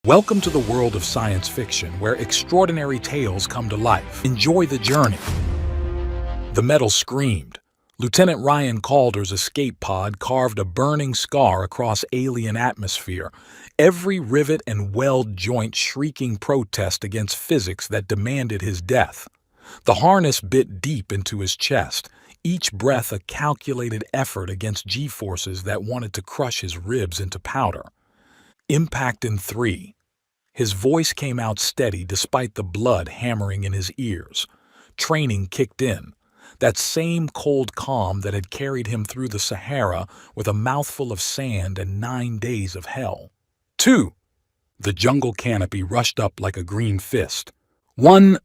Welcome to the world of science fiction, where extraordinary tales come to life. Enjoy the journey. The metal screamed. Lieutenant Ryan Calder's escape pod carved a burning scar across alien atmosphere, every rivet and weld joint shrieking protest against physics that demanded his death. The harness bit deep into his chest, each breath a calculated effort against G-forces that wanted to crush his ribs into powder. Impact in 3. His voice came out steady despite the blood hammering in his ears. Training kicked in. That same cold calm that had carried him through the Sahara with a mouthful of sand and 9 days of hell. 2. The jungle canopy rushed up like a green fist. 1.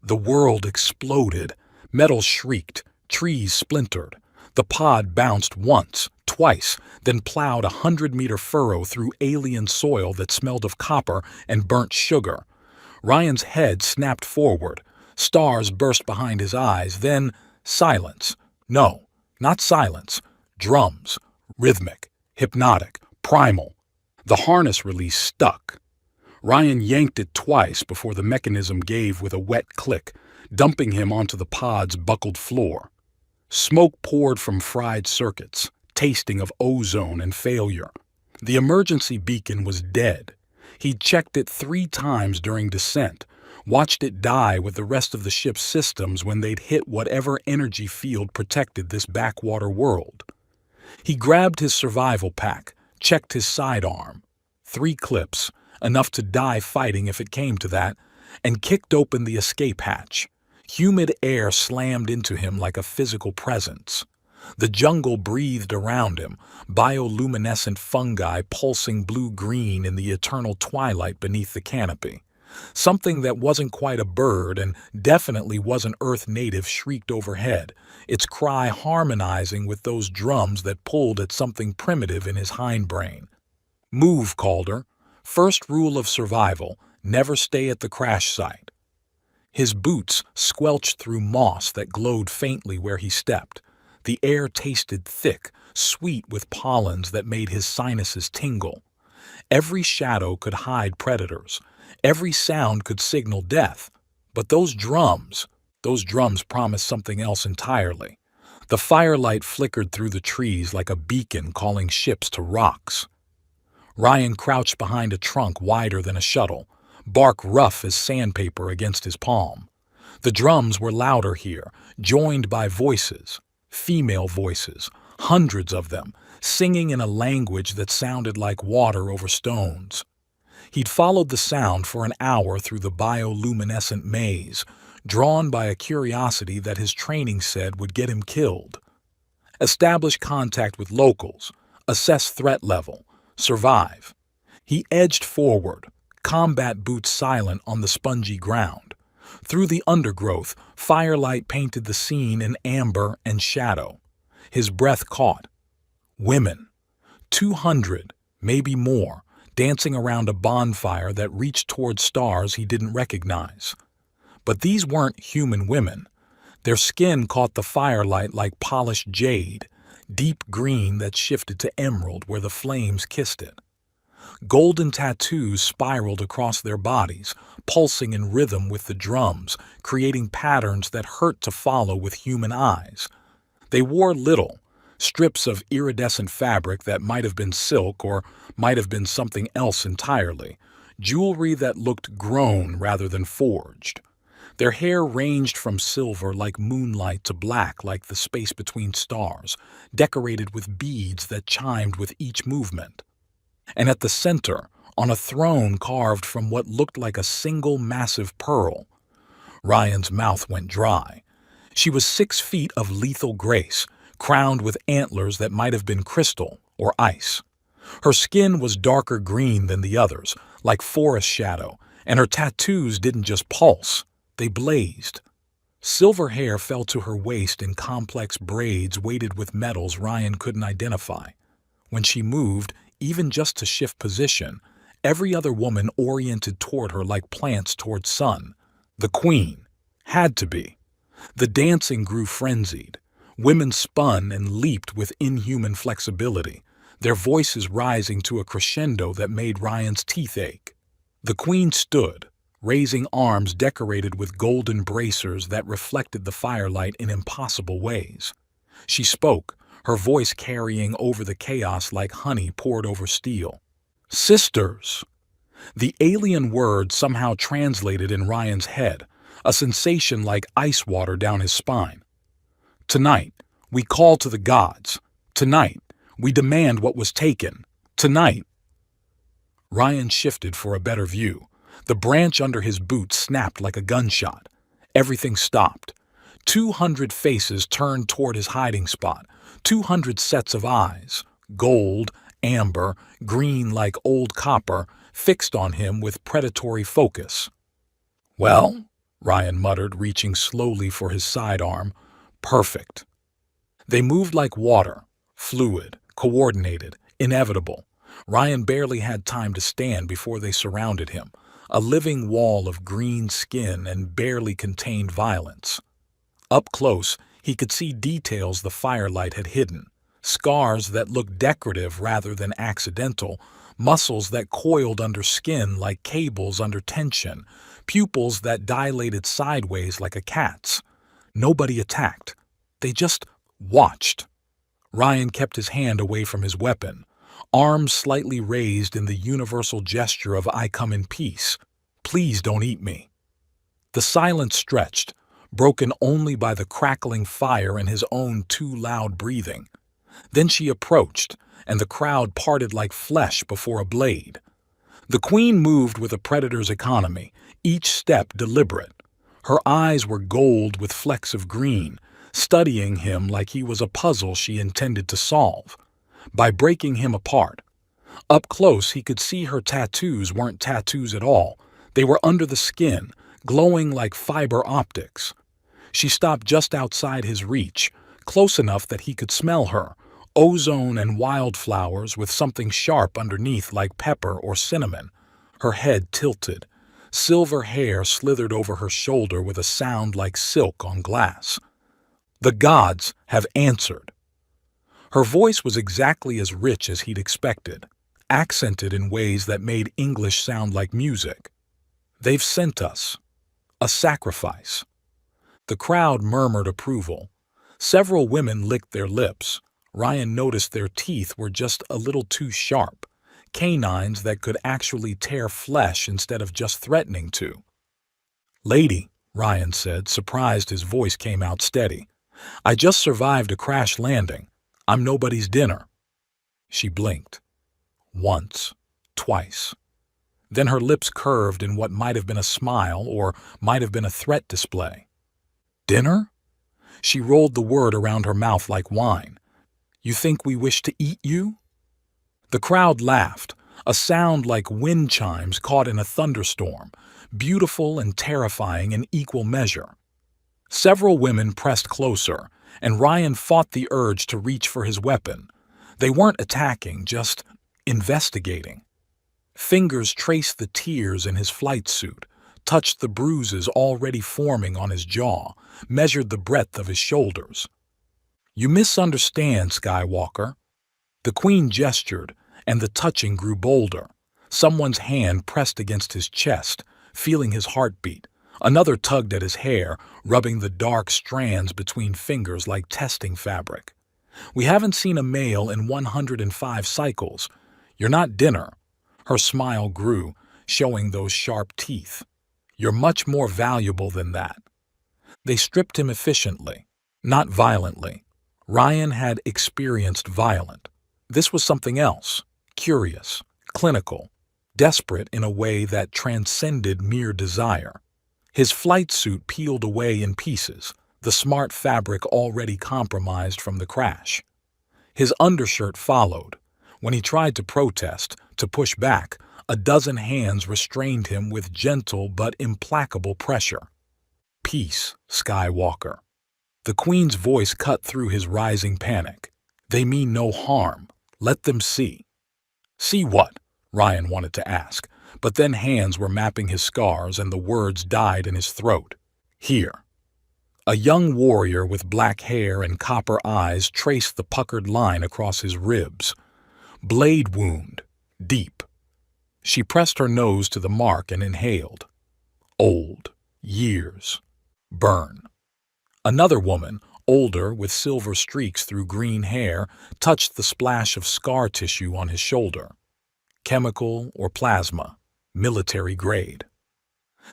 The world exploded. Metal shrieked. Trees splintered. The pod bounced once, twice, then plowed a 100-meter furrow through alien soil that smelled of copper and burnt sugar. Ryan's head snapped forward. Stars burst behind his eyes, then silence. No, not silence. Drums. Rhythmic, hypnotic, primal. The harness release stuck. Ryan yanked it twice before the mechanism gave with a wet click, dumping him onto the pod's buckled floor. Smoke poured from fried circuits, tasting of ozone and failure. The emergency beacon was dead. He'd checked it 3 times during descent, watched it die with the rest of the ship's systems when they'd hit whatever energy field protected this backwater world. He grabbed his survival pack, checked his sidearm. 3 clips, enough to die fighting if it came to that, and kicked open the escape hatch. Humid air slammed into him like a physical presence. The jungle breathed around him, bioluminescent fungi pulsing blue-green in the eternal twilight beneath the canopy. Something that wasn't quite a bird and definitely wasn't Earth native shrieked overhead, its cry harmonizing with those drums that pulled at something primitive in his hindbrain. Move, Calder. First rule of survival, never stay at the crash site. His boots squelched through moss that glowed faintly where he stepped. The air tasted thick, sweet with pollens that made his sinuses tingle. Every shadow could hide predators. Every sound could signal death. But those drums promised something else entirely. The firelight flickered through the trees like a beacon calling ships to rocks. Ryan crouched behind a trunk wider than a shuttle, bark rough as sandpaper against his palm. The drums were louder here, joined by voices, female voices, hundreds of them, singing in a language that sounded like water over stones. He'd followed the sound for an hour through the bioluminescent maze, drawn by a curiosity that his training said would get him killed. Establish contact with locals, assess threat level, survive. He edged forward, combat boots silent on the spongy ground. Through the undergrowth, firelight painted the scene in amber and shadow. His breath caught. Women. 200, maybe more, dancing around a bonfire that reached toward stars he didn't recognize. But these weren't human women. Their skin caught the firelight like polished jade, deep green that shifted to emerald where the flames kissed it. Golden tattoos spiraled across their bodies, pulsing in rhythm with the drums, creating patterns that hurt to follow with human eyes. They wore little, strips of iridescent fabric that might have been silk or might have been something else entirely, jewelry that looked grown rather than forged. Their hair ranged from silver like moonlight to black like the space between stars, decorated with beads that chimed with each movement. And at the center, on a throne carved from what looked like a single massive pearl. Ryan's mouth went dry. She was 6 feet of lethal grace, crowned with antlers that might have been crystal or ice. Her skin was darker green than the others, like forest shadow, and her tattoos didn't just pulse, they blazed. Silver hair fell to her waist in complex braids weighted with metals Ryan couldn't identify. When she moved, even just to shift position, every other woman oriented toward her like plants toward sun. The queen. Had to be. The dancing grew frenzied. Women spun and leaped with inhuman flexibility, their voices rising to a crescendo that made Ryan's teeth ache. The queen stood, raising arms decorated with golden bracers that reflected the firelight in impossible ways. She spoke, her voice carrying over the chaos like honey poured over steel. "Sisters!" The alien word somehow translated in Ryan's head, a sensation like ice water down his spine. "Tonight, we call to the gods. Tonight, we demand what was taken. Tonight." Ryan shifted for a better view. The branch under his boot snapped like a gunshot. Everything stopped. 200 faces turned toward his hiding spot, 200 sets of eyes, gold, amber, green like old copper, fixed on him with predatory focus. "Well," Ryan muttered, reaching slowly for his sidearm. "Perfect." They moved like water, fluid, coordinated, inevitable. Ryan barely had time to stand before they surrounded him, a living wall of green skin and barely contained violence. Up close, he could see details the firelight had hidden, scars that looked decorative rather than accidental, muscles that coiled under skin like cables under tension, pupils that dilated sideways like a cat's. Nobody attacked. They just watched. Ryan kept his hand away from his weapon, arms slightly raised in the universal gesture of "I come in peace. Please don't eat me." The silence stretched, broken only by the crackling fire and his own too loud breathing. Then she approached, and the crowd parted like flesh before a blade. The queen moved with a predator's economy, each step deliberate. Her eyes were gold with flecks of green, studying him like he was a puzzle she intended to solve. By breaking him apart. Up close, he could see her tattoos weren't tattoos at all. They were under the skin, glowing like fiber optics. She stopped just outside his reach, close enough that he could smell her, ozone and wildflowers with something sharp underneath like pepper or cinnamon. Her head tilted. Silver hair slithered over her shoulder with a sound like silk on glass. "The gods have answered." Her voice was exactly as rich as he'd expected, accented in ways that made English sound like music. "They've sent us. A sacrifice." The crowd murmured approval. Several women licked their lips. Ryan noticed their teeth were just a little too sharp, canines that could actually tear flesh instead of just threatening to. "Lady," Ryan said, surprised his voice came out steady, "I just survived a crash landing. I'm nobody's dinner." She blinked. Once, twice. Then her lips curved in what might have been a smile or might have been a threat display. "Dinner?" She rolled the word around her mouth like wine. "You think we wish to eat you?" The crowd laughed, a sound like wind chimes caught in a thunderstorm, beautiful and terrifying in equal measure. Several women pressed closer, and Ryan fought the urge to reach for his weapon. They weren't attacking, just investigating. Fingers traced the tears in his flight suit, touched the bruises already forming on his jaw, measured the breadth of his shoulders. "You misunderstand, Skywalker." The queen gestured, and the touching grew bolder. Someone's hand pressed against his chest, feeling his heartbeat. Another tugged at his hair, rubbing the dark strands between fingers like testing fabric. "We haven't seen a male in 105 cycles. You're not dinner." Her smile grew, showing those sharp teeth. "You're much more valuable than that." They stripped him efficiently, not violently. Ryan had experienced violent. This was something else, curious, clinical, desperate in a way that transcended mere desire. His flight suit peeled away in pieces, the smart fabric already compromised from the crash. His undershirt followed. When he tried to protest, to push back, a dozen hands restrained him with gentle but implacable pressure. "Peace, Skywalker." The queen's voice cut through his rising panic. "They mean no harm. Let them see." "See what?" Ryan wanted to ask, but then hands were mapping his scars and the words died in his throat. "Here." A young warrior with black hair and copper eyes traced the puckered line across his ribs. "Blade wound. Deep." She pressed her nose to the mark and inhaled. Old. Years. Burn. Another woman, older with silver streaks through green hair, touched the splash of scar tissue on his shoulder. Chemical or plasma. Military grade.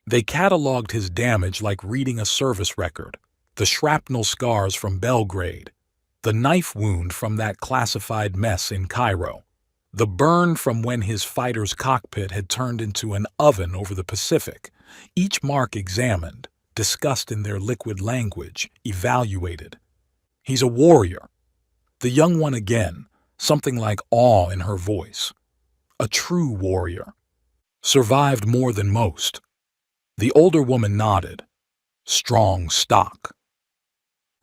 They catalogued his damage like reading a service record. The shrapnel scars from Belgrade. The knife wound from that classified mess in Cairo. The burn from when his fighter's cockpit had turned into an oven over the Pacific. Each mark examined, discussed in their liquid language, evaluated. He's a warrior. The young one again, something like awe in her voice. A true warrior. Survived more than most. The older woman nodded. Strong stock.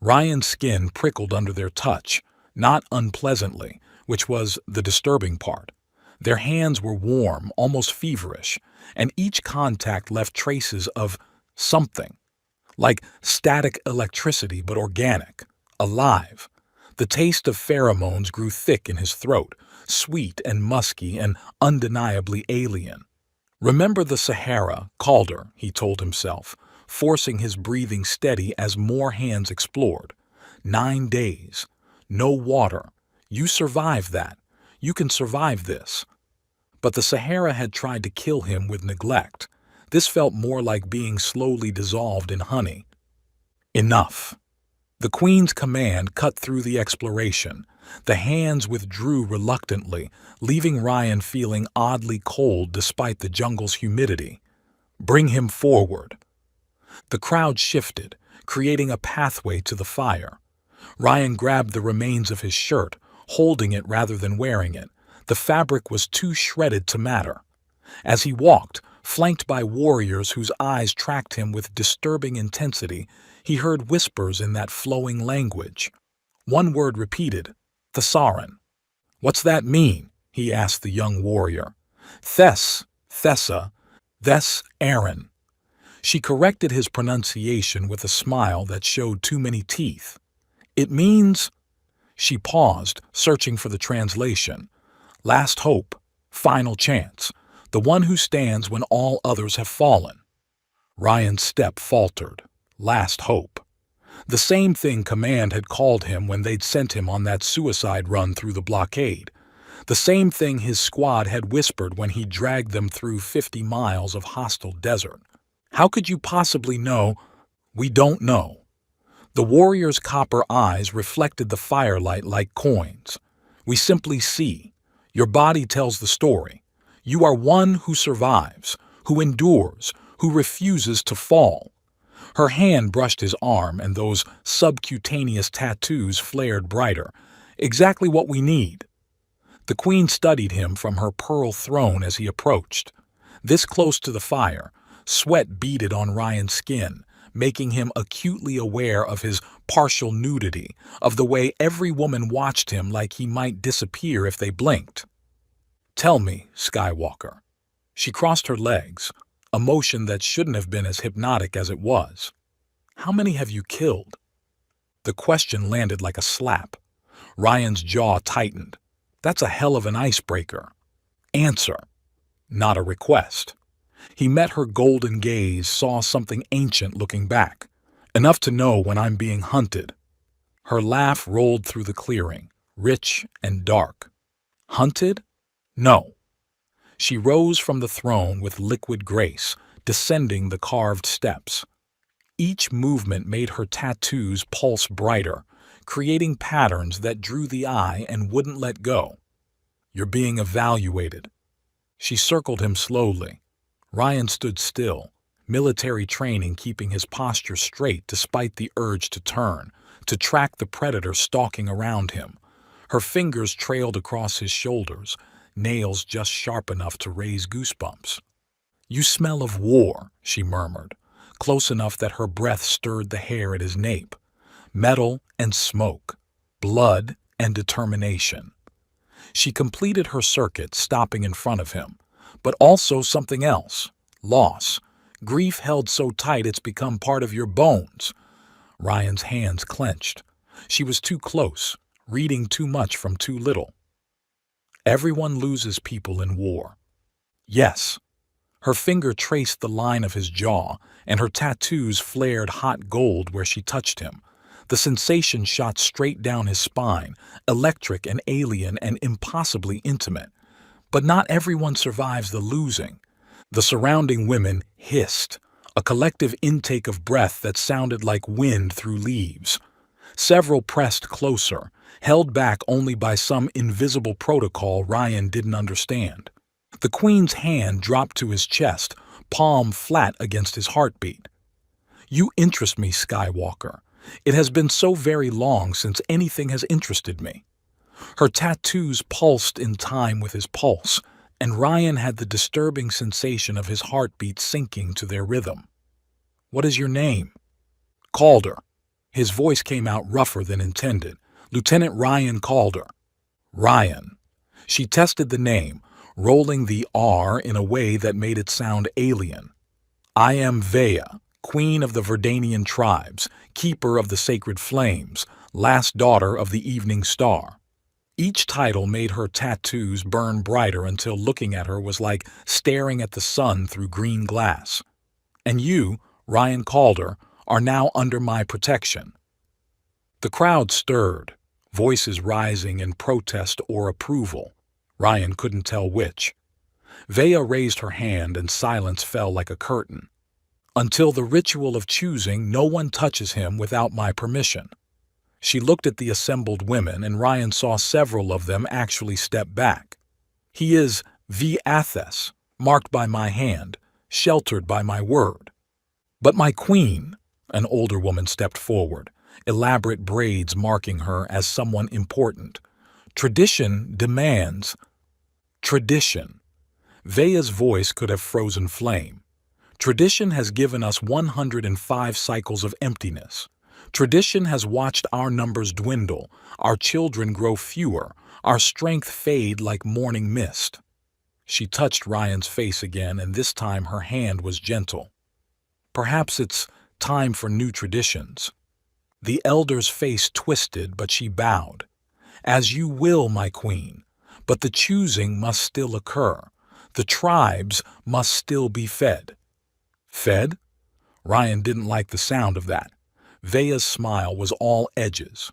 Ryan's skin prickled under their touch, not unpleasantly, which was the disturbing part. Their hands were warm, almost feverish, and each contact left traces of something, like static electricity but organic, alive. The taste of pheromones grew thick in his throat, sweet and musky and undeniably alien. Remember the Sahara, Calder, he told himself, forcing his breathing steady as more hands explored. 9 days. No water. You survived that. You can survive this. But the Sahara had tried to kill him with neglect. This felt more like being slowly dissolved in honey. Enough. The Queen's command cut through the exploration. The hands withdrew reluctantly, leaving Ryan feeling oddly cold despite the jungle's humidity. Bring him forward. The crowd shifted, creating a pathway to the fire. Ryan grabbed the remains of his shirt, holding it rather than wearing it. The fabric was too shredded to matter. As he walked, flanked by warriors whose eyes tracked him with disturbing intensity, he heard whispers in that flowing language. One word repeated, Thesaurus. What's that mean? He asked the young warrior. Thessa, Aaron. She corrected his pronunciation with a smile that showed too many teeth. It means... She paused, searching for the translation. Last hope, final chance, the one who stands when all others have fallen. Ryan's step faltered. Last hope. The same thing Command had called him when they'd sent him on that suicide run through the blockade. The same thing his squad had whispered when he dragged them through 50 miles of hostile desert. How could you possibly know? We don't know. The warrior's copper eyes reflected the firelight like coins. We simply see. Your body tells the story. You are one who survives, who endures, who refuses to fall. Her hand brushed his arm, and those subcutaneous tattoos flared brighter. Exactly what we need. The Queen studied him from her pearl throne as he approached. This close to the fire, sweat beaded on Ryan's skin, making him acutely aware of his partial nudity, of the way every woman watched him like he might disappear if they blinked. Tell me, Skywalker. She crossed her legs, a motion that shouldn't have been as hypnotic as it was. How many have you killed? The question landed like a slap. Ryan's jaw tightened. That's a hell of an icebreaker. Answer. Not a request. He met her golden gaze, saw something ancient looking back. Enough to know when I'm being hunted. Her laugh rolled through the clearing, rich and dark. Hunted? No. She rose from the throne with liquid grace, descending the carved steps. Each movement made her tattoos pulse brighter, creating patterns that drew the eye and wouldn't let go. You're being evaluated. She circled him slowly. Ryan stood still, military training keeping his posture straight despite the urge to turn, to track the predator stalking around him. Her fingers trailed across his shoulders, nails just sharp enough to raise goosebumps. You smell of war, she murmured, close enough that her breath stirred the hair at his nape. Metal and smoke, blood and determination. She completed her circuit, stopping in front of him, but also something else, loss, grief held so tight it's become part of your bones. Ryan's hands clenched. She was too close, reading too much from too little. Everyone loses people in war. Yes. Her finger traced the line of his jaw, and her tattoos flared hot gold where she touched him. The sensation shot straight down his spine, electric and alien and impossibly intimate. But not everyone survives the losing. The surrounding women hissed, a collective intake of breath that sounded like wind through leaves. Several pressed closer, held back only by some invisible protocol Ryan didn't understand. The Queen's hand dropped to his chest, palm flat against his heartbeat. "You interest me, Skywalker. It has been so very long since anything has interested me." Her tattoos pulsed in time with his pulse, and Ryan had the disturbing sensation of his heartbeat syncing to their rhythm. "What is your name?" "Calder." His voice came out rougher than intended. "Lieutenant Ryan Calder." "Ryan." She tested the name, rolling the R in a way that made it sound alien. "I am Vea, Queen of the Verdanian tribes, Keeper of the Sacred Flames, last daughter of the Evening Star." Each title made her tattoos burn brighter until looking at her was like staring at the sun through green glass. "And you, Ryan Calder, are now under my protection." The crowd stirred, voices rising in protest or approval. Ryan couldn't tell which. Vea raised her hand and silence fell like a curtain. "Until the ritual of choosing, no one touches him without my permission." She looked at the assembled women, and Ryan saw several of them actually step back. "He is V. Athes, marked by my hand, sheltered by my word." "But my queen," an older woman stepped forward, elaborate braids marking her as someone important. "Tradition demands." "Tradition." Vea's voice could have frozen flame. "Tradition has given us 105 cycles of emptiness. Tradition has watched our numbers dwindle, our children grow fewer, our strength fade like morning mist." She touched Ryan's face again, and this time her hand was gentle. "Perhaps it's time for new traditions." The elder's face twisted, but she bowed. "As you will, my queen, but the choosing must still occur. The tribes must still be fed." "Fed?" Ryan didn't like the sound of that. Vea's smile was all edges.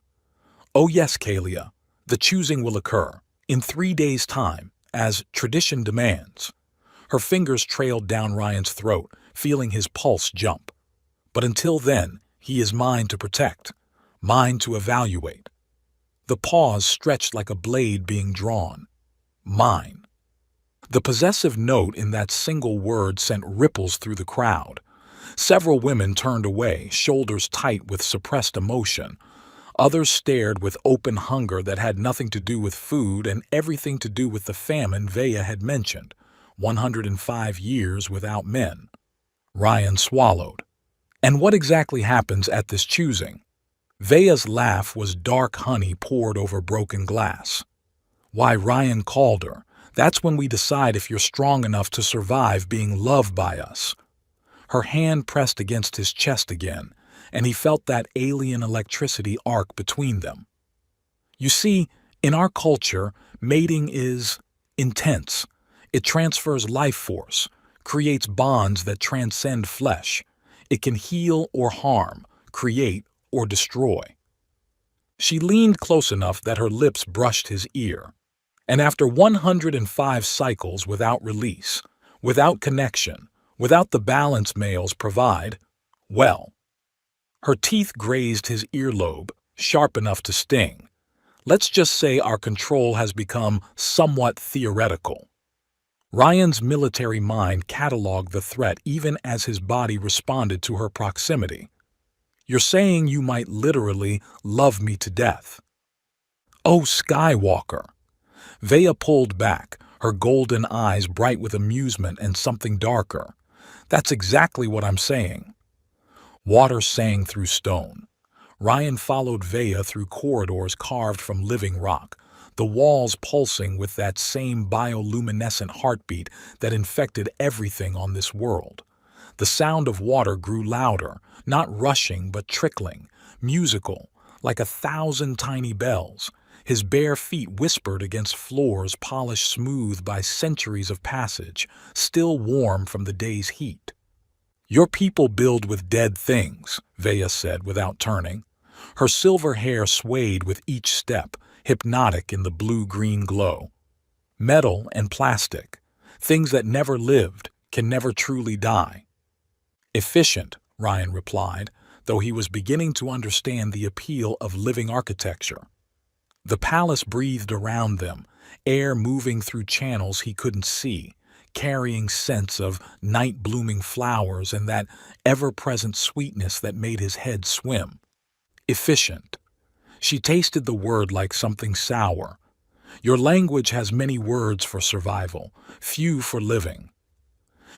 "Oh yes, Kalia, the choosing will occur, in 3 days' time, as tradition demands." Her fingers trailed down Ryan's throat, feeling his pulse jump. "But until then, he is mine to protect, mine to evaluate." The pause stretched like a blade being drawn. "Mine." The possessive note in that single word sent ripples through the crowd. Several women turned away, shoulders tight with suppressed emotion. Others stared with open hunger that had nothing to do with food and everything to do with the famine Vea had mentioned, 105 years without men. Ryan swallowed. "And what exactly happens at this choosing?" Vea's laugh was dark honey poured over broken glass. "Why, Ryan Calder, that's when we decide if you're strong enough to survive being loved by us." Her hand pressed against his chest again, and he felt that alien electricity arc between them. "You see, in our culture, mating is intense. It transfers life force, creates bonds that transcend flesh. It can heal or harm, create or destroy." She leaned close enough that her lips brushed his ear. "And after 105 cycles without release, without connection, without the balance males provide, well." Her teeth grazed his earlobe, sharp enough to sting. "Let's just say our control has become somewhat theoretical." Ryan's military mind cataloged the threat even as his body responded to her proximity. "You're saying you might literally love me to death." "Oh, Skywalker." Vea pulled back, her golden eyes bright with amusement and something darker. "That's exactly what I'm saying." Water sang through stone. Ryan followed Vea through corridors carved from living rock, the walls pulsing with that same bioluminescent heartbeat that infected everything on this world. The sound of water grew louder, not rushing but trickling, musical, like 1,000 tiny bells. His bare feet whispered against floors polished smooth by centuries of passage, still warm from the day's heat. "Your people build with dead things," Vea said without turning. Her silver hair swayed with each step, hypnotic in the blue-green glow. "Metal and plastic, things that never lived, can never truly die." "Efficient," Ryan replied, though he was beginning to understand the appeal of living architecture. The palace breathed around them, air moving through channels he couldn't see, carrying scents of night-blooming flowers and that ever-present sweetness that made his head swim. Efficient. She tasted the word like something sour. Your language has many words for survival, few for living.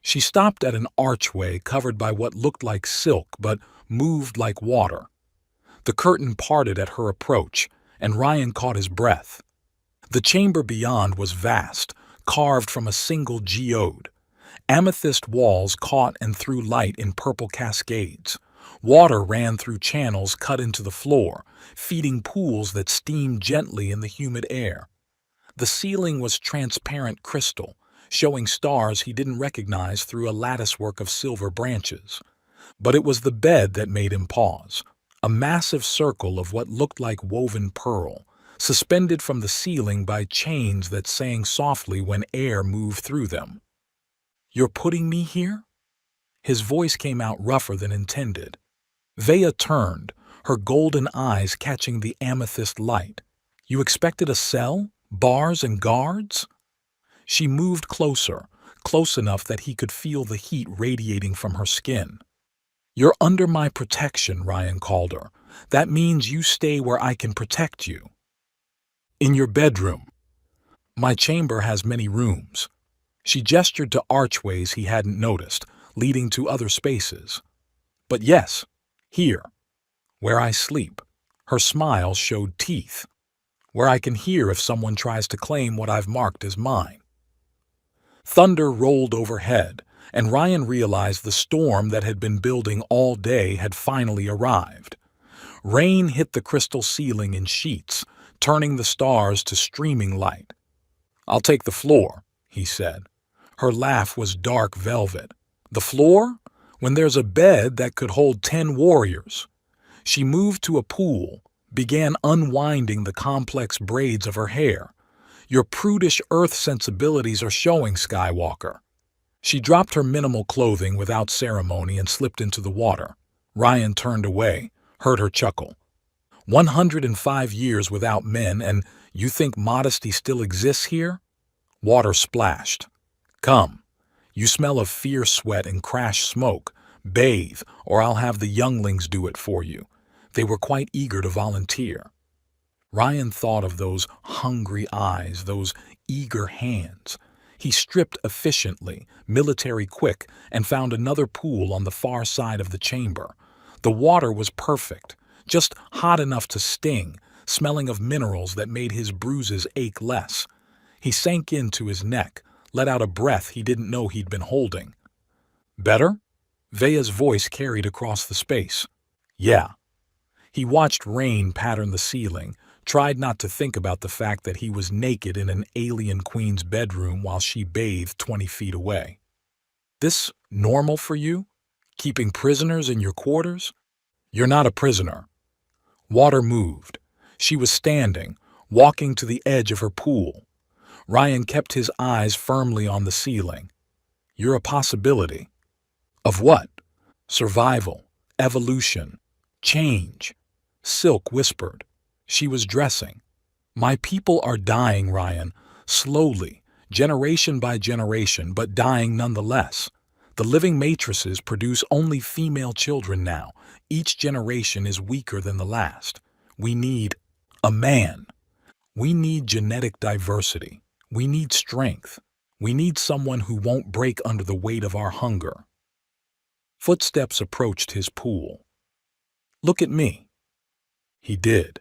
She stopped at an archway covered by what looked like silk but moved like water. The curtain parted at her approach, and Ryan caught his breath. The chamber beyond was vast, carved from a single geode. Amethyst walls caught and threw light in purple cascades. Water ran through channels cut into the floor, feeding pools that steamed gently in the humid air. The ceiling was transparent crystal, showing stars he didn't recognize through a latticework of silver branches. But it was the bed that made him pause. A massive circle of what looked like woven pearl, suspended from the ceiling by chains that sang softly when air moved through them. "You're putting me here?" His voice came out rougher than intended. Vea turned, her golden eyes catching the amethyst light. "You expected a cell? Bars and guards?" She moved closer, close enough that he could feel the heat radiating from her skin. "You're under my protection," Ryan called her. "That means you stay where I can protect you." "In your bedroom." "My chamber has many rooms." She gestured to archways he hadn't noticed, leading to other spaces. "But yes, here, where I sleep." Her smile showed teeth. "Where I can hear if someone tries to claim what I've marked as mine." Thunder rolled overhead, and Ryan realized the storm that had been building all day had finally arrived. Rain hit the crystal ceiling in sheets, turning the stars to streaming light. "I'll take the floor," he said. Her laugh was dark velvet. "The floor? When there's a bed that could hold 10 warriors." She moved to a pool, began unwinding the complex braids of her hair. "Your prudish earth sensibilities are showing, Skywalker." She dropped her minimal clothing without ceremony and slipped into the water. Ryan turned away, heard her chuckle. 105 years without men, and you think modesty still exists here?" Water splashed. "Come. You smell of fierce sweat and crash smoke. Bathe, or I'll have the younglings do it for you." They were quite eager to volunteer. Ryan thought of those hungry eyes, those eager hands. He stripped efficiently, military quick, and found another pool on the far side of the chamber. The water was perfect, just hot enough to sting, smelling of minerals that made his bruises ache less. He sank into his neck, let out a breath he didn't know he'd been holding. "Better?" Vea's voice carried across the space. "Yeah." He watched rain pattern the ceiling, tried not to think about the fact that he was naked in an alien queen's bedroom while she bathed 20 feet away. "This normal for you? Keeping prisoners in your quarters?" "You're not a prisoner." Water moved. She was standing, walking to the edge of her pool. Ryan kept his eyes firmly on the ceiling. "You're a possibility." "Of what?" "Survival, evolution, change." Silk whispered. She was dressing. "My people are dying, Ryan, slowly, generation by generation, but dying nonetheless. The living matrices produce only female children now. Each generation is weaker than the last. We need a man. We need genetic diversity. We need strength. We need someone who won't break under the weight of our hunger." Footsteps approached his pool. "Look at me." He did.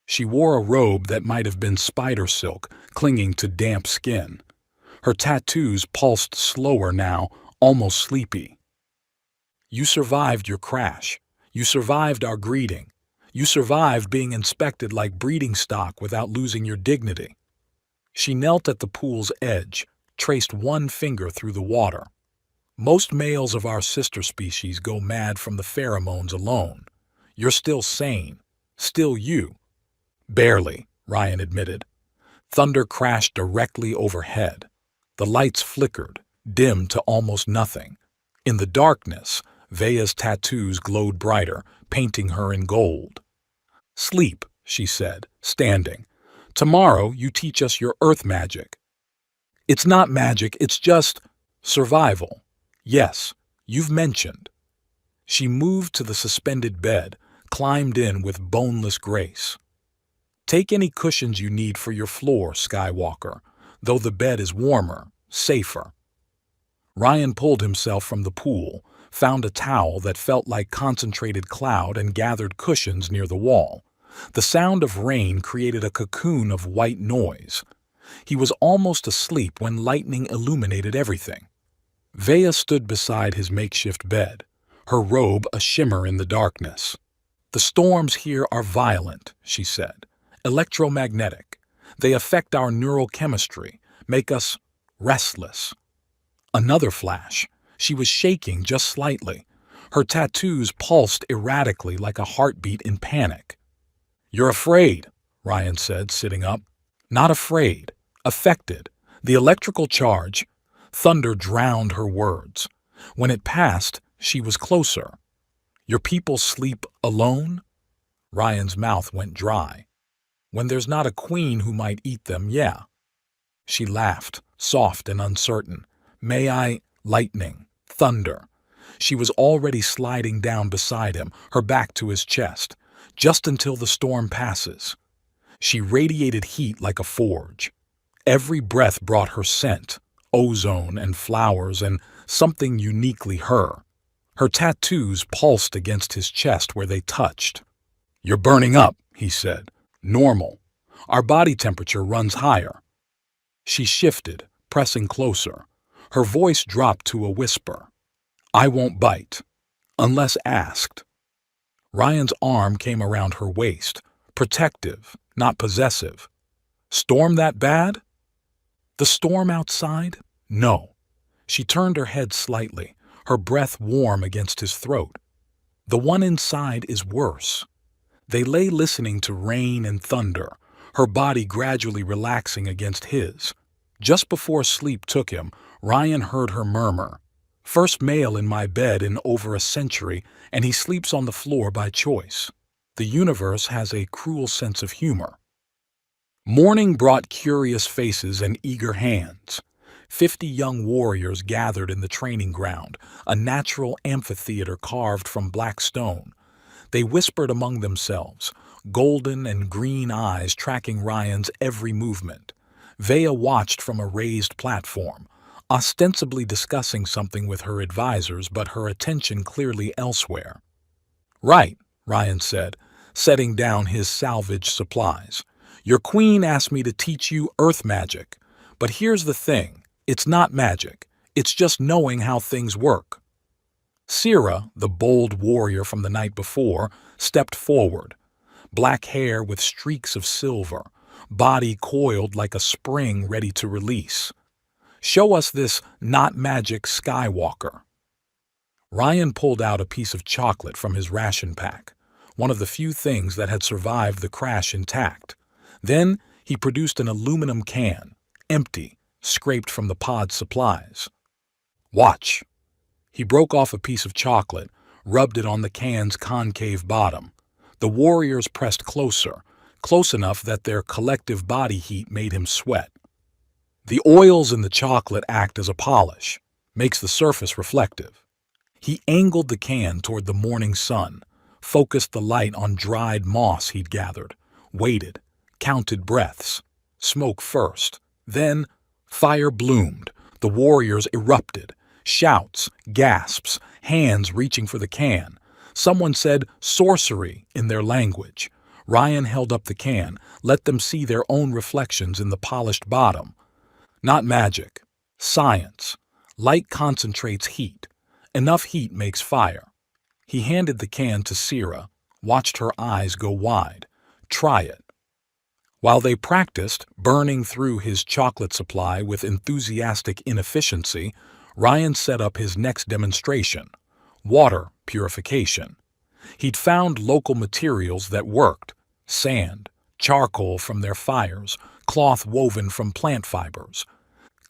She wore a robe that might have been spider silk, clinging to damp skin. Her tattoos pulsed slower now, almost sleepy. "You survived your crash. You survived our greeting. You survived being inspected like breeding stock without losing your dignity. She knelt at the pool's edge, traced one finger through the water. Most males of our sister species go mad from the pheromones alone. You're still sane. Still you. Barely, Ryan admitted. Thunder crashed directly overhead. The lights flickered, dimmed to almost nothing. In the darkness, Vea's tattoos glowed brighter, painting her in gold. Sleep, she said, standing. Tomorrow you teach us your earth magic. It's not magic, it's just survival. Yes, you've mentioned. She moved to the suspended bed, climbed in with boneless grace. Take any cushions you need for your floor, Skywalker, though the bed is warmer, safer. Ryan pulled himself from the pool, found a towel that felt like concentrated cloud and gathered cushions near the wall. The sound of rain created a cocoon of white noise. He was almost asleep when lightning illuminated everything. Vea stood beside his makeshift bed, her robe a shimmer in the darkness. The storms here are violent, she said, electromagnetic. They affect our neural chemistry, make us restless. Another flash. She was shaking just slightly. Her tattoos pulsed erratically like a heartbeat in panic. You're afraid, Ryan said, sitting up. Not afraid. Affected. The electrical charge. Thunder drowned her words. When it passed, she was closer. Your people sleep alone? Ryan's mouth went dry. When there's not a queen who might eat them, yeah. She laughed, soft and uncertain. May I? Lightning. Thunder. She was already sliding down beside him, her back to his chest. Just until the storm passes. She radiated heat like a forge. Every breath brought her scent, ozone and flowers and something uniquely her. Her tattoos pulsed against his chest where they touched. You're burning up, he said. Normal. Our body temperature runs higher. She shifted, pressing closer. Her voice dropped to a whisper. I won't bite. Unless asked. Ryan's arm came around her waist, protective, not possessive. Storm that bad? The storm outside? No. She turned her head slightly, her breath warm against his throat. The one inside is worse. They lay listening to rain and thunder, her body gradually relaxing against his. Just before sleep took him, Ryan heard her murmur, "First male in my bed in over a century, and he sleeps on the floor by choice. The universe has a cruel sense of humor." Morning brought curious faces and eager hands. 50 young warriors gathered in the training ground, a natural amphitheater carved from black stone. They whispered among themselves, golden and green eyes tracking Ryan's every movement. Vea watched from a raised platform, ostensibly discussing something with her advisors, but her attention clearly elsewhere. Right, Ryan said, setting down his salvage supplies. Your queen asked me to teach you earth magic. But here's the thing, it's not magic. It's just knowing how things work. Sira, the bold warrior from the night before, stepped forward. Black hair with streaks of silver, body coiled like a spring ready to release. Show us this not magic Skywalker. Ryan pulled out a piece of chocolate from his ration pack, one of the few things that had survived the crash intact. Then he produced an aluminum can, empty, scraped from the pod's supplies. Watch. He broke off a piece of chocolate, rubbed it on the can's concave bottom. The warriors pressed closer, close enough that their collective body heat made him sweat. The oils in the chocolate act as a polish, makes the surface reflective. He angled the can toward the morning sun, focused the light on dried moss he'd gathered, waited, counted breaths. Smoke first, then fire bloomed. The warriors erupted. Shouts, gasps, hands reaching for the can. Someone said sorcery in their language. Ryan held up the can, let them see their own reflections in the polished bottom. Not magic. Science. Light concentrates heat. Enough heat makes fire. He handed the can to Sira. watched her eyes go wide. Try it. While they practiced, burning through his chocolate supply with enthusiastic inefficiency, Ryan set up his next demonstration: water purification. He'd found local materials that worked: sand, charcoal from their fires, cloth woven from plant fibers.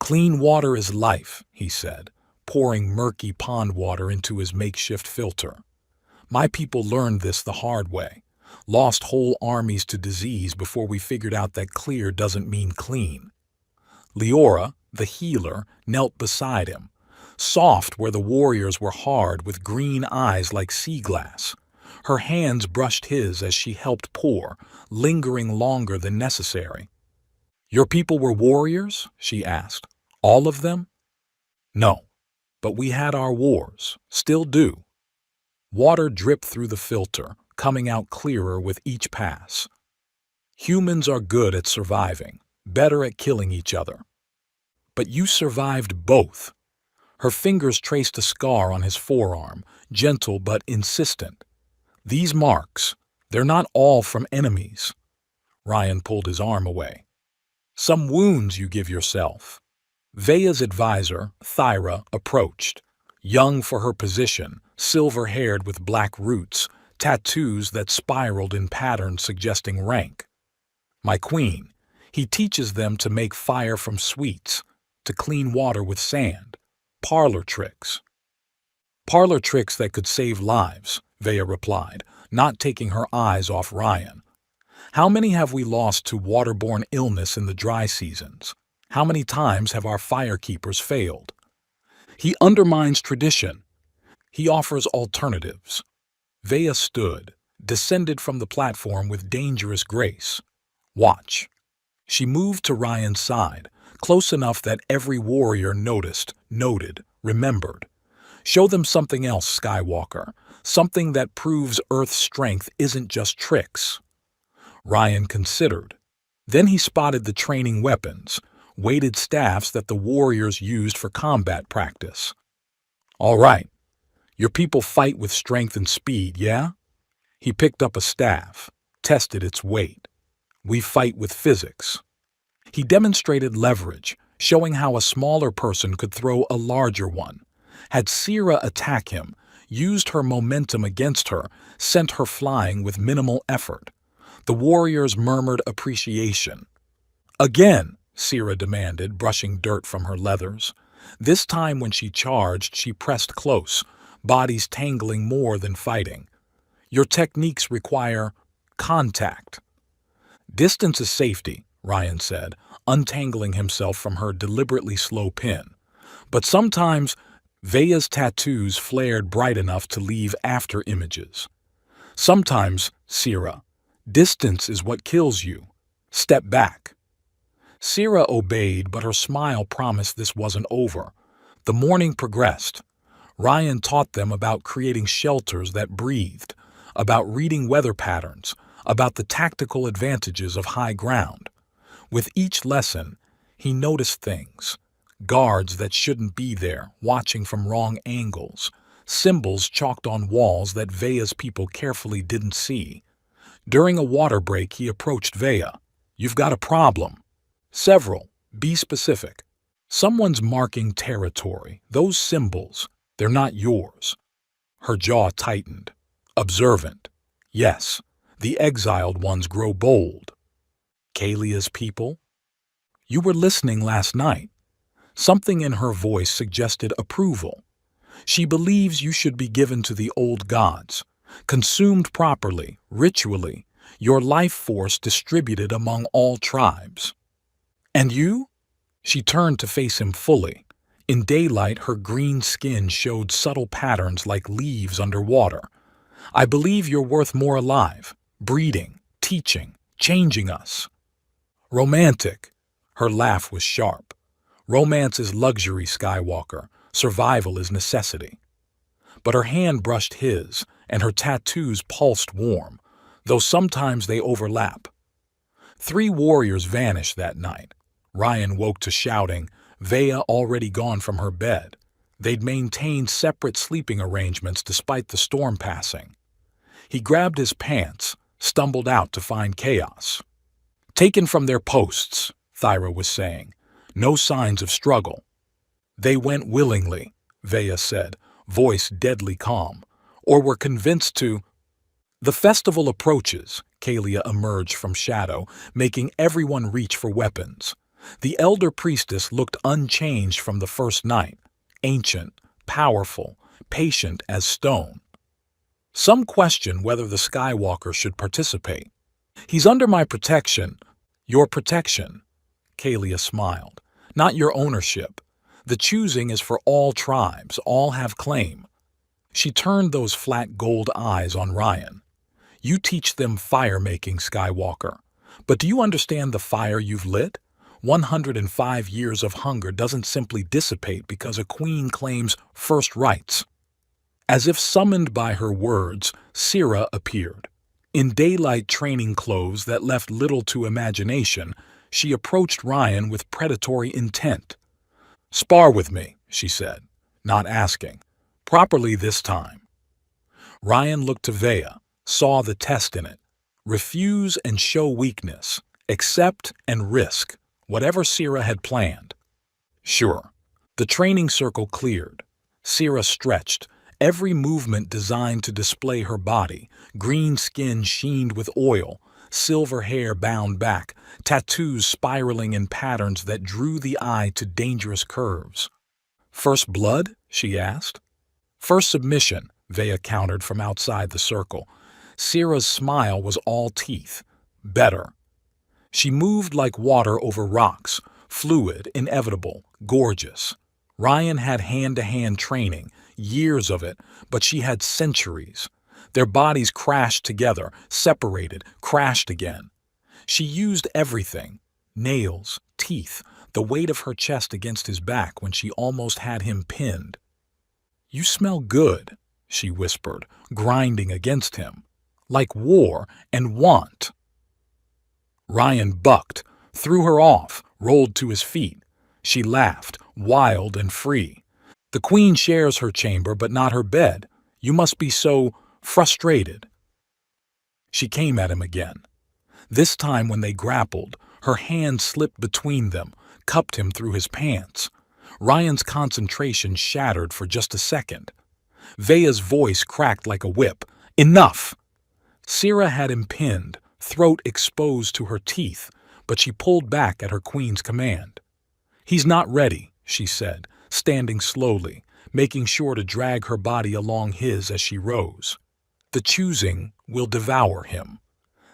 Clean water is life, he said, pouring murky pond water into his makeshift filter. My people learned this the hard way. Lost whole armies to disease before we figured out that clear doesn't mean clean. Leora, the healer, knelt beside him, soft where the warriors were hard, with green eyes like sea glass. Her hands brushed his as she helped pour, lingering longer than necessary. "Your people were warriors?" she asked. "All of them?" "No, but we had our wars, still do." Water dripped through the filter, coming out clearer with each pass. "Humans are good at surviving, better at killing each other. But you survived both." Her fingers traced a scar on his forearm, gentle but insistent. "These marks, they're not all from enemies." Ryan pulled his arm away. "Some wounds you give yourself." Vea's advisor, Thyra, approached. Young for her position, silver-haired with black roots, tattoos that spiraled in patterns suggesting rank. "My queen, he teaches them to make fire from sweets, to clean water with sand. Parlor tricks." "Parlor tricks that could save lives," Vea replied, not taking her eyes off Ryan. "How many have we lost to waterborne illness in the dry seasons? How many times have our firekeepers failed? He undermines tradition. He offers alternatives." Vea stood, descended from the platform with dangerous grace. "Watch." She moved to Ryan's side, close enough that every warrior noticed, noted, remembered. "Show them something else, Skywalker, something that proves Earth's strength isn't just tricks." Ryan considered. Then he spotted the training weapons, weighted staffs that the warriors used for combat practice. "All right, your people fight with strength and speed, yeah?" He picked up a staff, tested its weight. "We fight with physics." He demonstrated leverage, showing how a smaller person could throw a larger one. Had Sira attack him, used her momentum against her, sent her flying with minimal effort. The warriors murmured appreciation. "Again," Sira demanded, brushing dirt from her leathers. This time when she charged, she pressed close, bodies tangling more than fighting. "Your techniques require contact." "Distance is safety," Ryan said, untangling himself from her deliberately slow pin. "But sometimes—" Vea's tattoos flared bright enough to leave after images. "Sometimes, Sira, distance is what kills you. Step back." Sira obeyed, but her smile promised this wasn't over. The morning progressed. Ryan taught them about creating shelters that breathed, about reading weather patterns, about the tactical advantages of high ground. With each lesson, he noticed things: guards that shouldn't be there, watching from wrong angles, symbols chalked on walls that Vea's people carefully didn't see. During a water break, he approached Vea. "You've got a problem." "Several. Be specific." "Someone's marking territory. Those symbols, they're not yours." Her jaw tightened. "Observant." "Yes. The exiled ones grow bold." "Kalia's people?" "You were listening last night." Something in her voice suggested approval. "She believes you should be given to the old gods, consumed properly, ritually, your life force distributed among all tribes." "And you?" She turned to face him fully. In daylight, her green skin showed subtle patterns like leaves underwater. "I believe you're worth more alive, breeding, teaching, changing us." "Romantic." Her laugh was sharp. "Romance is luxury, Skywalker. Survival is necessity." But her hand brushed his, and her tattoos pulsed warm, though sometimes they overlap. 3 warriors vanished that night. Ryan woke to shouting, Vea already gone from her bed. They'd maintained separate sleeping arrangements despite the storm passing. He grabbed his pants, stumbled out to find chaos. Taken from their posts, Thyra was saying. No signs of struggle. They went willingly, Vea said, voice deadly calm, or were convinced to. The festival approaches, Kalia emerged from shadow, making everyone reach for weapons. The elder priestess looked unchanged from the first night, ancient, powerful, patient as stone. Some question whether the Skywalker should participate. He's under my protection. Your protection, Kalia smiled. Not your ownership. The choosing is for all tribes, all have claim. She turned those flat gold eyes on Ryan. You teach them fire-making, Skywalker. But do you understand the fire you've lit? 105 years of hunger doesn't simply dissipate because a queen claims first rights. As if summoned by her words, Sira appeared. In daylight training clothes that left little to imagination, she approached Ryan with predatory intent. Spar with me, she said, not asking. Properly this time. Ryan looked to Vea, saw the test in it. Refuse and show weakness. Accept and risk, whatever Sira had planned. Sure. The training circle cleared. Sira stretched, every movement designed to display her body, green skin sheened with oil, silver hair bound back, tattoos spiraling in patterns that drew the eye to dangerous curves. First blood? She asked. First submission, Vea countered from outside the circle. Sira's smile was all teeth. Better. She moved like water over rocks, fluid, inevitable, gorgeous. Ryan had hand-to-hand training, years of it, but she had centuries. Their bodies crashed together, separated, crashed again. She used everything, nails, teeth, the weight of her chest against his back when she almost had him pinned. You smell good, she whispered, grinding against him, like war and want. Ryan bucked, threw her off, rolled to his feet. She laughed, wild and free. The queen shares her chamber but not her bed. You must be so frustrated. She came at him again. This time when they grappled, her hand slipped between them, cupped him through his pants. Ryan's concentration shattered for just a second. Vea's voice cracked like a whip. Enough! Sira had him pinned, throat exposed to her teeth, but she pulled back at her queen's command. He's not ready, she said, standing slowly, making sure to drag her body along his as she rose. The choosing will devour him.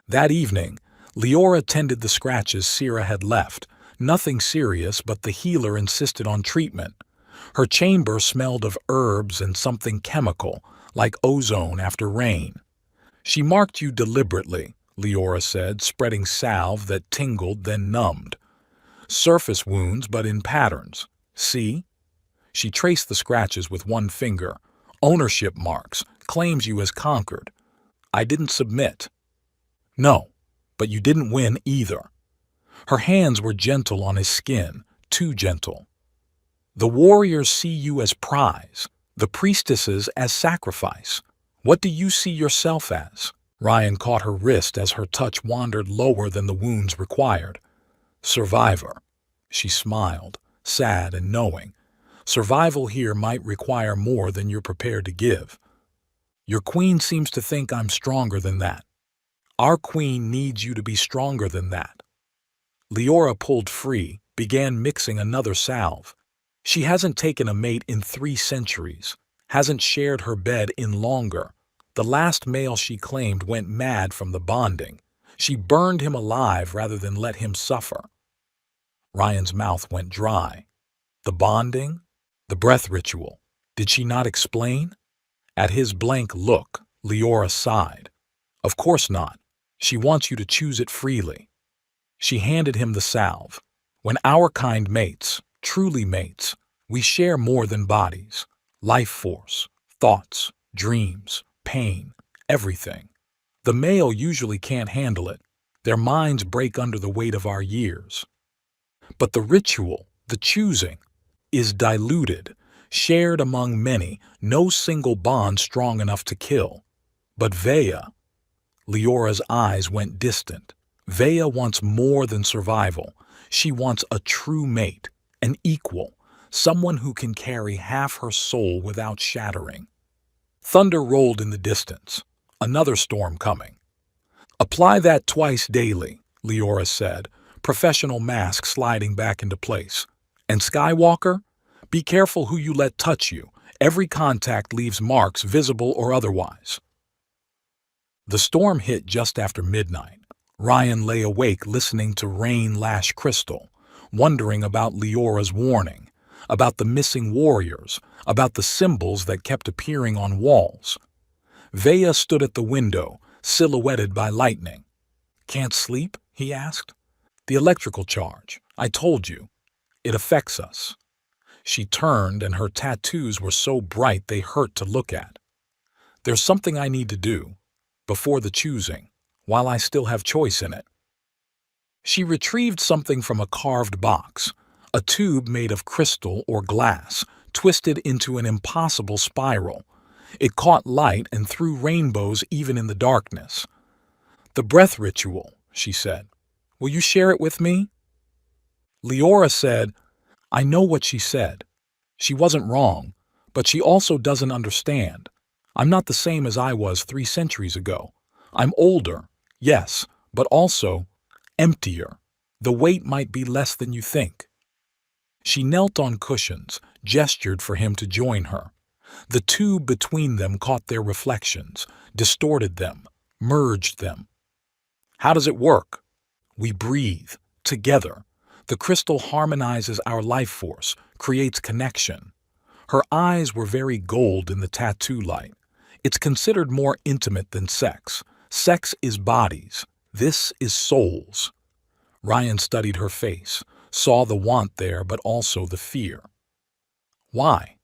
That evening, Leora tended the scratches Sira had left. Nothing serious, but the healer insisted on treatment. Her chamber smelled of herbs and something chemical, like ozone after rain. She marked you deliberately, Leora said, spreading salve that tingled then numbed. Surface wounds, but in patterns. See? She traced the scratches with one finger. Ownership marks, claims you as conquered. I didn't submit. No, but you didn't win either. Her hands were gentle on his skin, too gentle. The warriors see you as prize, the priestesses as sacrifice. What do you see yourself as? Ryan caught her wrist as her touch wandered lower than the wounds required. Survivor. She smiled, sad and knowing. Survival here might require more than you're prepared to give. Your queen seems to think I'm stronger than that. Our queen needs you to be stronger than that. Leora pulled free, began mixing another salve. She hasn't taken a mate in 3 centuries, hasn't shared her bed in longer. The last male she claimed went mad from the bonding. She burned him alive rather than let him suffer. Ryan's mouth went dry. The bonding? The breath ritual. Did she not explain? At his blank look, Leora sighed. Of course not. She wants you to choose it freely. She handed him the salve. When our kind mates, truly mates, we share more than bodies. Life force, thoughts, dreams, pain, everything. The male usually can't handle it. Their minds break under the weight of our years. But the ritual, the choosing, is diluted, shared among many, no single bond strong enough to kill. But Vea, Leora's eyes went distant. Vea wants more than survival. She wants a true mate, an equal, someone who can carry half her soul without shattering. Thunder rolled in the distance. Another storm coming. Apply that twice daily, Leora said, professional mask sliding back into place. And Skywalker? Be careful who you let touch you. Every contact leaves marks, visible or otherwise. The storm hit just after midnight. Ryan lay awake listening to rain lash crystal, wondering about Leora's warning, about the missing warriors, about the symbols that kept appearing on walls. Vea stood at the window, silhouetted by lightning. "Can't sleep?" he asked. "The electrical charge. I told you. It affects us." She turned, and her tattoos were so bright they hurt to look at. "There's something I need to do, before the choosing, while I still have choice in it." She retrieved something from a carved box, a tube made of crystal or glass, twisted into an impossible spiral. It caught light and threw rainbows even in the darkness. "The breath ritual," she said. "Will you share it with me?" Leora said, "I know what she said. She wasn't wrong, but she also doesn't understand. I'm not the same as I was 3 centuries ago. I'm older, yes, but also emptier. The weight might be less than you think." She knelt on cushions, gestured for him to join her. The tube between them caught their reflections, distorted them, merged them. "How does it work?" "We breathe, together. The crystal harmonizes our life force, creates connection." Her eyes were very gold in the tattoo light. "It's considered more intimate than sex. Sex is bodies. This is souls." Ryan studied her face, saw the want there but also the fear. "Why?"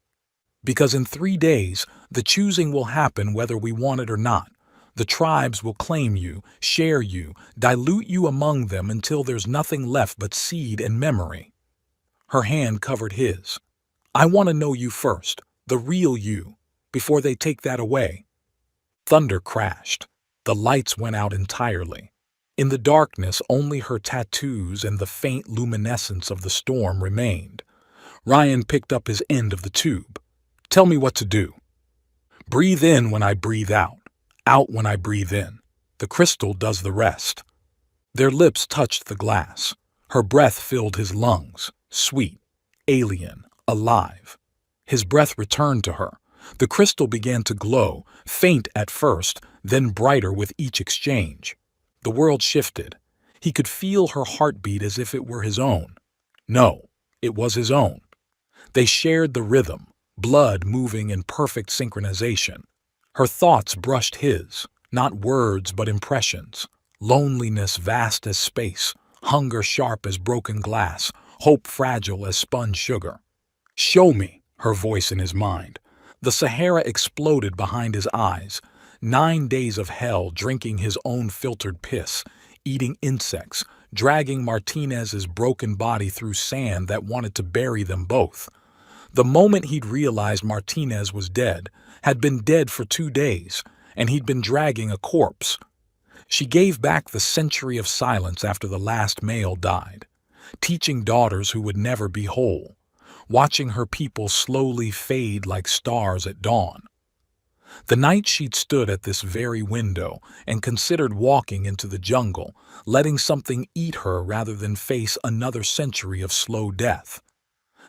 "Because in 3 days, the choosing will happen whether we want it or not. The tribes will claim you, share you, dilute you among them until there's nothing left but seed and memory." Her hand covered his. "I want to know you first, the real you, before they take that away." Thunder crashed. The lights went out entirely. In the darkness, only her tattoos and the faint luminescence of the storm remained. Ryan picked up his end of the tube. "Tell me what to do." "Breathe in when I breathe out. Out when I breathe in. The crystal does the rest." Their lips touched the glass. Her breath filled his lungs, sweet, alien, alive. His breath returned to her. The crystal began to glow, faint at first, then brighter with each exchange. The world shifted. He could feel her heartbeat as if it were his own. No, it was his own. They shared the rhythm, blood moving in perfect synchronization. Her thoughts brushed his, not words but impressions. Loneliness vast as space, hunger sharp as broken glass, hope fragile as spun sugar. "Show me," her voice in his mind. The Sahara exploded behind his eyes. 9 days of hell, drinking his own filtered piss, eating insects, dragging Martinez's broken body through sand that wanted to bury them both. The moment he'd realized Martinez was dead, had been dead for 2 days, and he'd been dragging a corpse. She gave back the century of silence after the last male died, teaching daughters who would never be whole, watching her people slowly fade like stars at dawn. The night she'd stood at this very window and considered walking into the jungle, letting something eat her rather than face another century of slow death.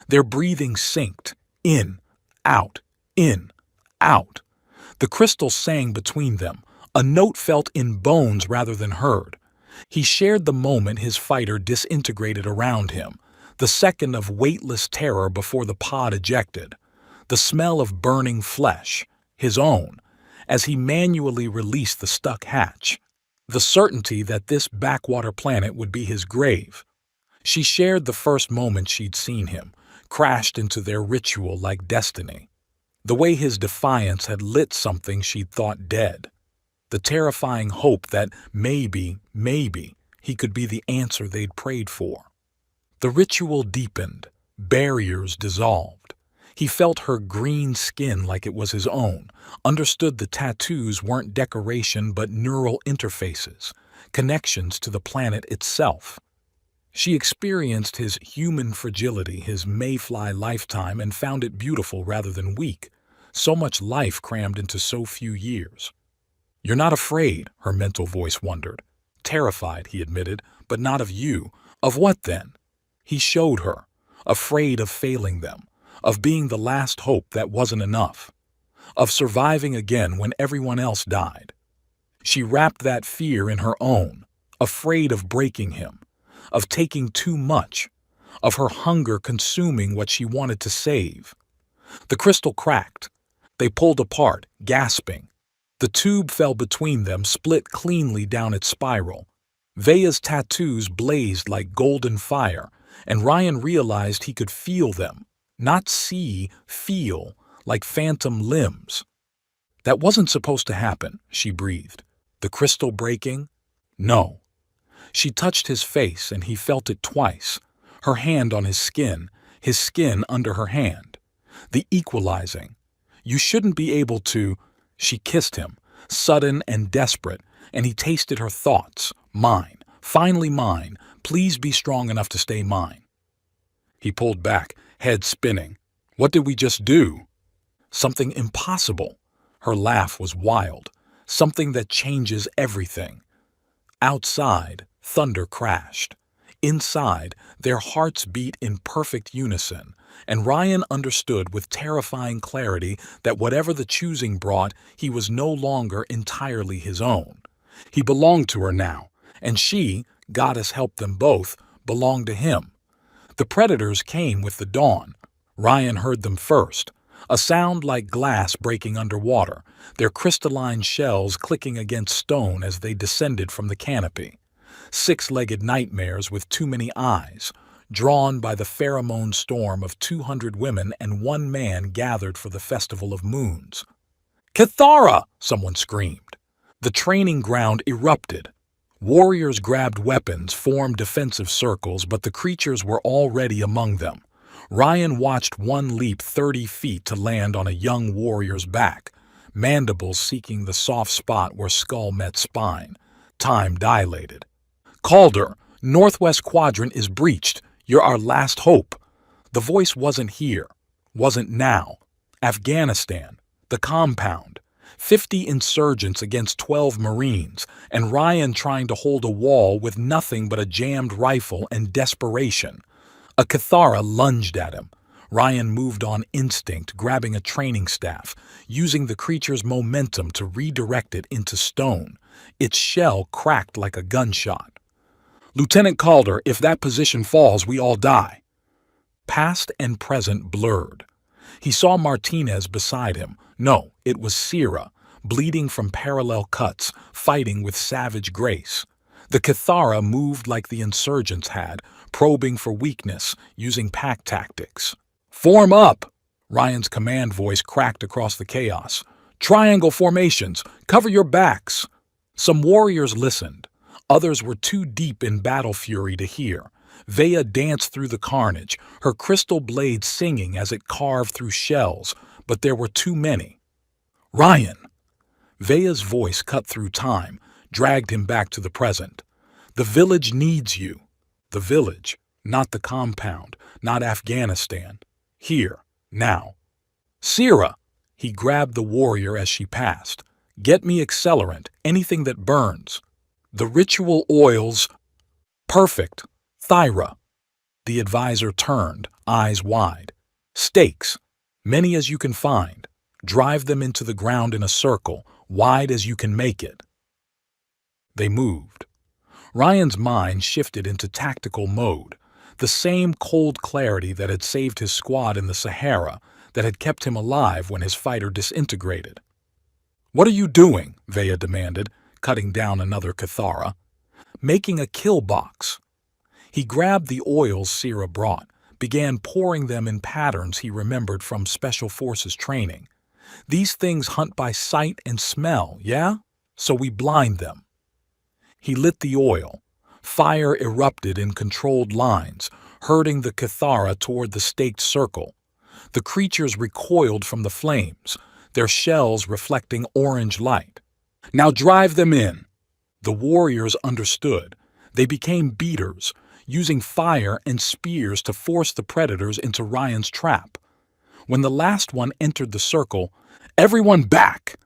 Their breathing synced, in, out, in, out. The crystal sang between them, a note felt in bones rather than heard. He shared the moment his fighter disintegrated around him, the second of weightless terror before the pod ejected, the smell of burning flesh, his own, as he manually released the stuck hatch, the certainty that this backwater planet would be his grave. She shared the first moment she'd seen him, crashed into their ritual like destiny. The way his defiance had lit something she'd thought dead. The terrifying hope that maybe, he could be the answer they'd prayed for. The ritual deepened, barriers dissolved. He felt her green skin like it was his own, understood the tattoos weren't decoration but neural interfaces, connections to the planet itself. She experienced his human fragility, his mayfly lifetime, and found it beautiful rather than weak. So much life crammed into so few years. "You're not afraid," her mental voice wondered. "Terrified," he admitted, "but not of you." "Of what then?" He showed her. Afraid of failing them, of being the last hope that wasn't enough, of surviving again when everyone else died. She wrapped that fear in her own, afraid of breaking him, of taking too much, of her hunger consuming what she wanted to save. The crystal cracked. They pulled apart, gasping. The tube fell between them, split cleanly down its spiral. Vea's tattoos blazed like golden fire, and Ryan realized he could feel them. Not see, feel, like phantom limbs. "That wasn't supposed to happen," she breathed. "The crystal breaking?" "No." She touched his face, and he felt it twice. Her hand on his skin under her hand. The equalizing. "You shouldn't be able to—" She kissed him, sudden and desperate, and he tasted her thoughts. "Mine. Finally mine. Please be strong enough to stay mine." He pulled back, head spinning. "What did we just do?" "Something impossible." Her laugh was wild. "Something that changes everything." Outside, thunder crashed. Inside, their hearts beat in perfect unison, and Ryan understood with terrifying clarity that whatever the choosing brought, he was no longer entirely his own. He belonged to her now, and she, goddess helped them both, belonged to him. The predators came with the dawn. Ryan heard them first, a sound like glass breaking underwater, their crystalline shells clicking against stone as they descended from the canopy. Six-legged nightmares with too many eyes, drawn by the pheromone storm of 200 women and one man gathered for the Festival of Moons. "Cathara!" someone screamed. The training ground erupted. Warriors grabbed weapons, formed defensive circles, but the creatures were already among them. Ryan watched one leap 30 feet to land on a young warrior's back, mandibles seeking the soft spot where skull met spine. Time dilated. "Calder, Northwest Quadrant is breached. You're our last hope." The voice wasn't here, wasn't now. Afghanistan, the compound. 50 insurgents against 12 Marines, and Ryan trying to hold a wall with nothing but a jammed rifle and desperation. A Cathara lunged at him. Ryan moved on instinct, grabbing a training staff, using the creature's momentum to redirect it into stone. Its shell cracked like a gunshot. "Lieutenant Calder, if that position falls, we all die." Past and present blurred. He saw Martinez beside him. No, it was Sierra, bleeding from parallel cuts, fighting with savage grace. The Cathara moved like the insurgents had, probing for weakness, using pack tactics. "Form up!" Ryan's command voice cracked across the chaos. "Triangle formations! Cover your backs!" Some warriors listened. Others were too deep in battle fury to hear. Vea danced through the carnage, her crystal blade singing as it carved through shells, but there were too many. "Ryan!" Vea's voice cut through time, dragged him back to the present. "The village needs you." The village, not the compound, not Afghanistan. Here, now. "Sierra!" He grabbed the warrior as she passed. "Get me accelerant, anything that burns." "The ritual oils—" "Perfect. Thyra." The advisor turned, eyes wide. "Stakes. Many as you can find. Drive them into the ground in a circle, wide as you can make it." They moved. Ryan's mind shifted into tactical mode, the same cold clarity that had saved his squad in the Sahara, that had kept him alive when his fighter disintegrated. "What are you doing?" Vea demanded, cutting down another Cathara. "Making a kill box." He grabbed the oils Sierra brought, began pouring them in patterns he remembered from Special Forces training. "These things hunt by sight and smell, yeah? So we blind them." He lit the oil. Fire erupted in controlled lines, herding the Cathara toward the staked circle. The creatures recoiled from the flames, their shells reflecting orange light. "Now drive them in!" The warriors understood. They became beaters, using fire and spears to force the predators into Ryan's trap. When the last one entered the circle, "Everyone back!"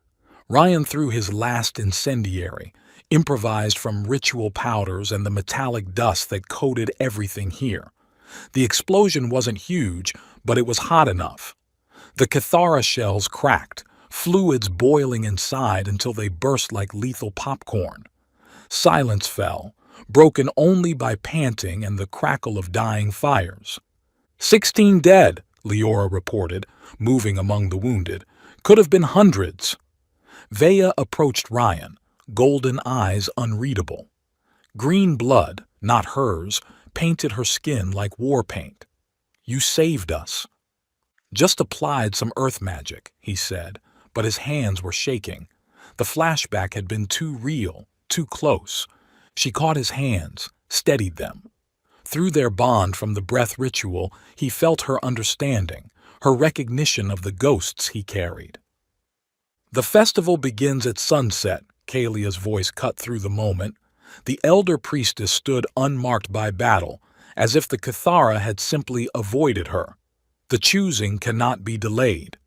Ryan threw his last incendiary, improvised from ritual powders and the metallic dust that coated everything here. The explosion wasn't huge, but it was hot enough. The Cathara shells cracked, fluids boiling inside until they burst like lethal popcorn. Silence fell, broken only by panting and the crackle of dying fires. 16 dead, Leora reported, moving among the wounded. Could have been hundreds. Vea approached Ryan, golden eyes unreadable. Green blood, not hers, painted her skin like war paint. "You saved us." "Just applied some earth magic," he said, but his hands were shaking. The flashback had been too real, too close. She caught his hands, steadied them. Through their bond from the breath ritual, he felt her understanding, her recognition of the ghosts he carried. "The festival begins at sunset," Kalia's voice cut through the moment. The elder priestess stood unmarked by battle, as if the Cathara had simply avoided her. "The choosing cannot be delayed."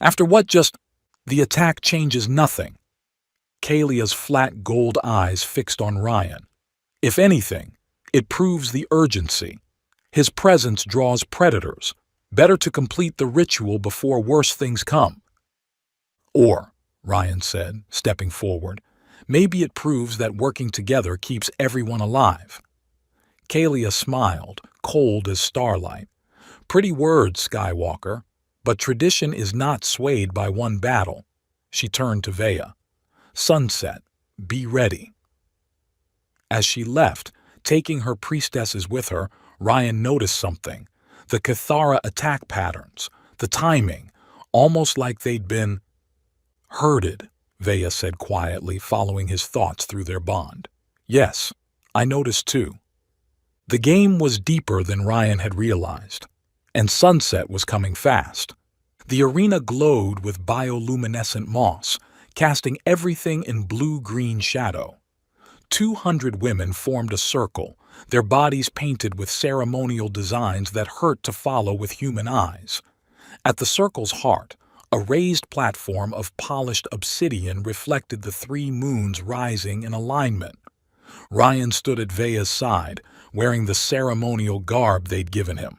"After what just—" "The attack changes nothing." Kalia's flat gold eyes fixed on Ryan. "If anything, it proves the urgency. His presence draws predators. Better to complete the ritual before worse things come." "Or," Ryan said, stepping forward, "maybe it proves that working together keeps everyone alive." Kalia smiled, cold as starlight. "Pretty words, Skywalker, but tradition is not swayed by one battle." She turned to Vea. "Sunset, be ready." As she left, taking her priestesses with her, Ryan noticed something. The Cathara attack patterns, the timing, almost like they'd been herded, Vea said quietly, following his thoughts through their bond. "Yes, I noticed too." The game was deeper than Ryan had realized, and sunset was coming fast. The arena glowed with bioluminescent moss, casting everything in blue-green shadow. 200 women formed a circle, their bodies painted with ceremonial designs that hurt to follow with human eyes. At the circle's heart, a raised platform of polished obsidian reflected the 3 moons rising in alignment. Ryan stood at Vea's side, wearing the ceremonial garb they'd given him.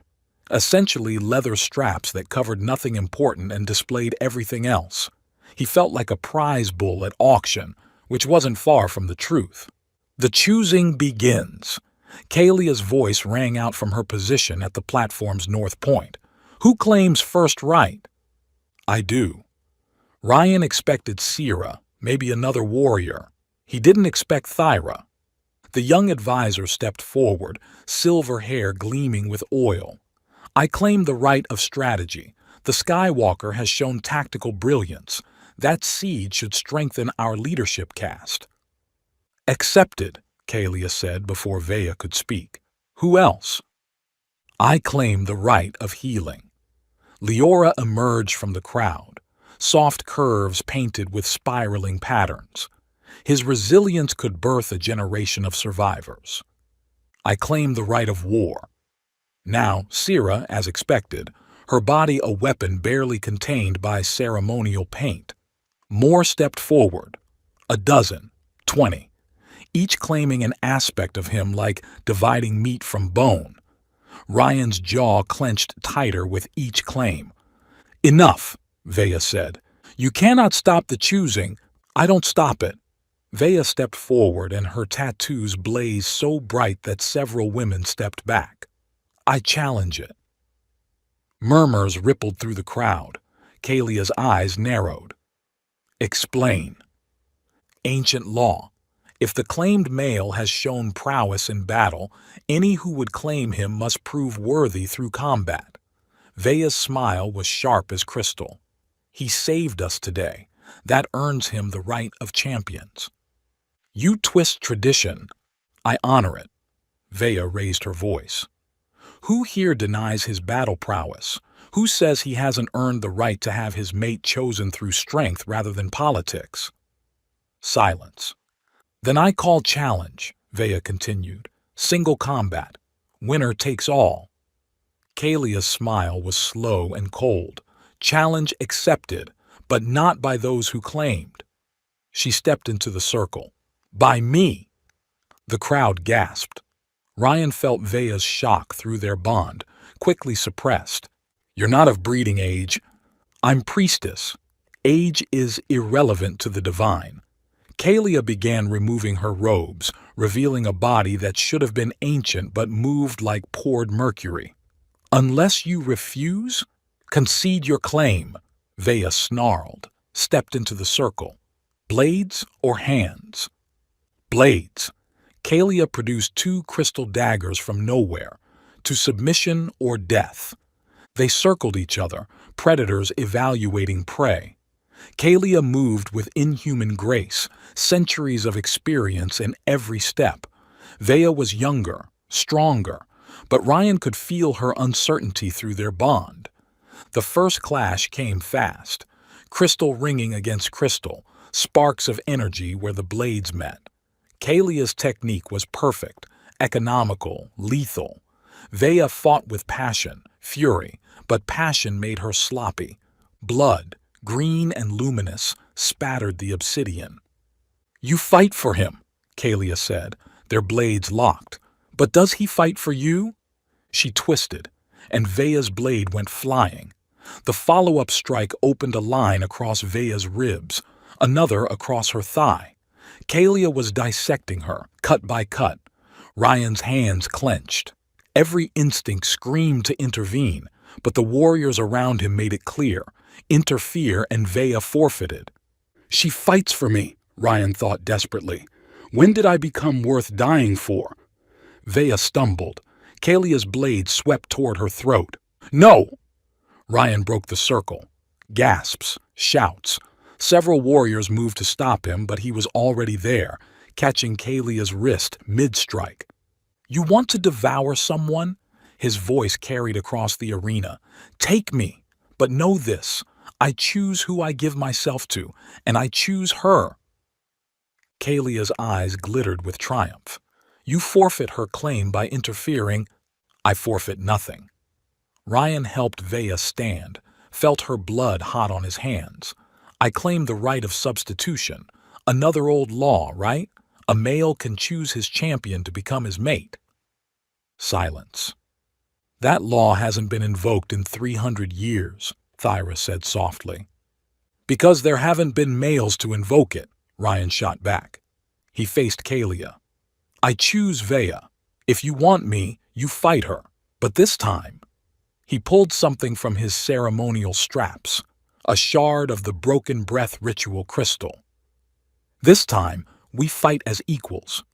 Essentially leather straps that covered nothing important and displayed everything else. He felt like a prize bull at auction, which wasn't far from the truth. "The choosing begins." Kalia's voice rang out from her position at the platform's north point. "Who claims first right?" "I do." Ryan expected Sira, maybe another warrior. He didn't expect Thyra. The young advisor stepped forward, silver hair gleaming with oil. "I claim the right of strategy. The Skywalker has shown tactical brilliance. That seed should strengthen our leadership caste." "Accepted," Kalia said before Vea could speak. "Who else?" "I claim the right of healing." Leora emerged from the crowd, soft curves painted with spiraling patterns. His resilience could birth a generation of survivors. "I claim the right of war." Now, Sira, as expected, her body a weapon barely contained by ceremonial paint. More stepped forward. A dozen, 20, each claiming an aspect of him like dividing meat from bone. Ryan's jaw clenched tighter with each claim. "Enough," Vea said. "You cannot stop the choosing. I don't stop it." Vea stepped forward and her tattoos blazed so bright that several women stepped back. "I challenge it." Murmurs rippled through the crowd. Kalia's eyes narrowed. "Explain." "Ancient law. If the claimed male has shown prowess in battle, any who would claim him must prove worthy through combat." Vea's smile was sharp as crystal. "He saved us today. That earns him the right of champions." "You twist tradition. I honor it." Vea raised her voice. "Who here denies his battle prowess? Who says he hasn't earned the right to have his mate chosen through strength rather than politics? Silence. Then I call challenge, Vea continued. Single combat. Winner takes all. Kalia's smile was slow and cold. Challenge accepted, but not by those who claimed. She stepped into the circle. By me! The crowd gasped. Ryan felt Vea's shock through their bond, quickly suppressed. You're not of breeding age. I'm priestess. Age is irrelevant to the divine. Kalia began removing her robes, revealing a body that should have been ancient but moved like poured mercury. Unless you refuse, concede your claim, Vea snarled, stepped into the circle. Blades or hands? Blades. Kalia produced 2 crystal daggers from nowhere, to submission or death. They circled each other, predators evaluating prey. Kalia moved with inhuman grace, centuries of experience in every step. Vea was younger, stronger, but Ryan could feel her uncertainty through their bond. The first clash came fast, crystal ringing against crystal, sparks of energy where the blades met. Kalia's technique was perfect, economical, lethal. Vea fought with passion, fury, but passion made her sloppy. Blood, green and luminous, spattered the obsidian. You fight for him, Kalia said, their blades locked. But does he fight for you? She twisted, and Vea's blade went flying. The follow-up strike opened a line across Vea's ribs, another across her thigh. Kalia was dissecting her, cut by cut. Ryan's hands clenched. Every instinct screamed to intervene, but the warriors around him made it clear. Interfere and Vea forfeited. She fights for me, Ryan thought desperately. When did I become worth dying for? Vea stumbled. Kalia's blade swept toward her throat. No! Ryan broke the circle. Gasps, shouts. Several warriors moved to stop him, but he was already there, catching Kalia's wrist mid-strike. You want to devour someone? His voice carried across the arena. Take me, but know this. I choose who I give myself to, and I choose her. Kalia's eyes glittered with triumph. You forfeit her claim by interfering. I forfeit nothing. Ryan helped Vea stand, felt her blood hot on his hands. I claim the right of substitution. Another old law, right? A male can choose his champion to become his mate. Silence. That law hasn't been invoked in 300 years, Thyra said softly. Because there haven't been males to invoke it, Ryan shot back. He faced Kalia. I choose Vea. If you want me, you fight her. But this time, he pulled something from his ceremonial straps, a shard of the broken breath ritual crystal. This time, we fight as equals.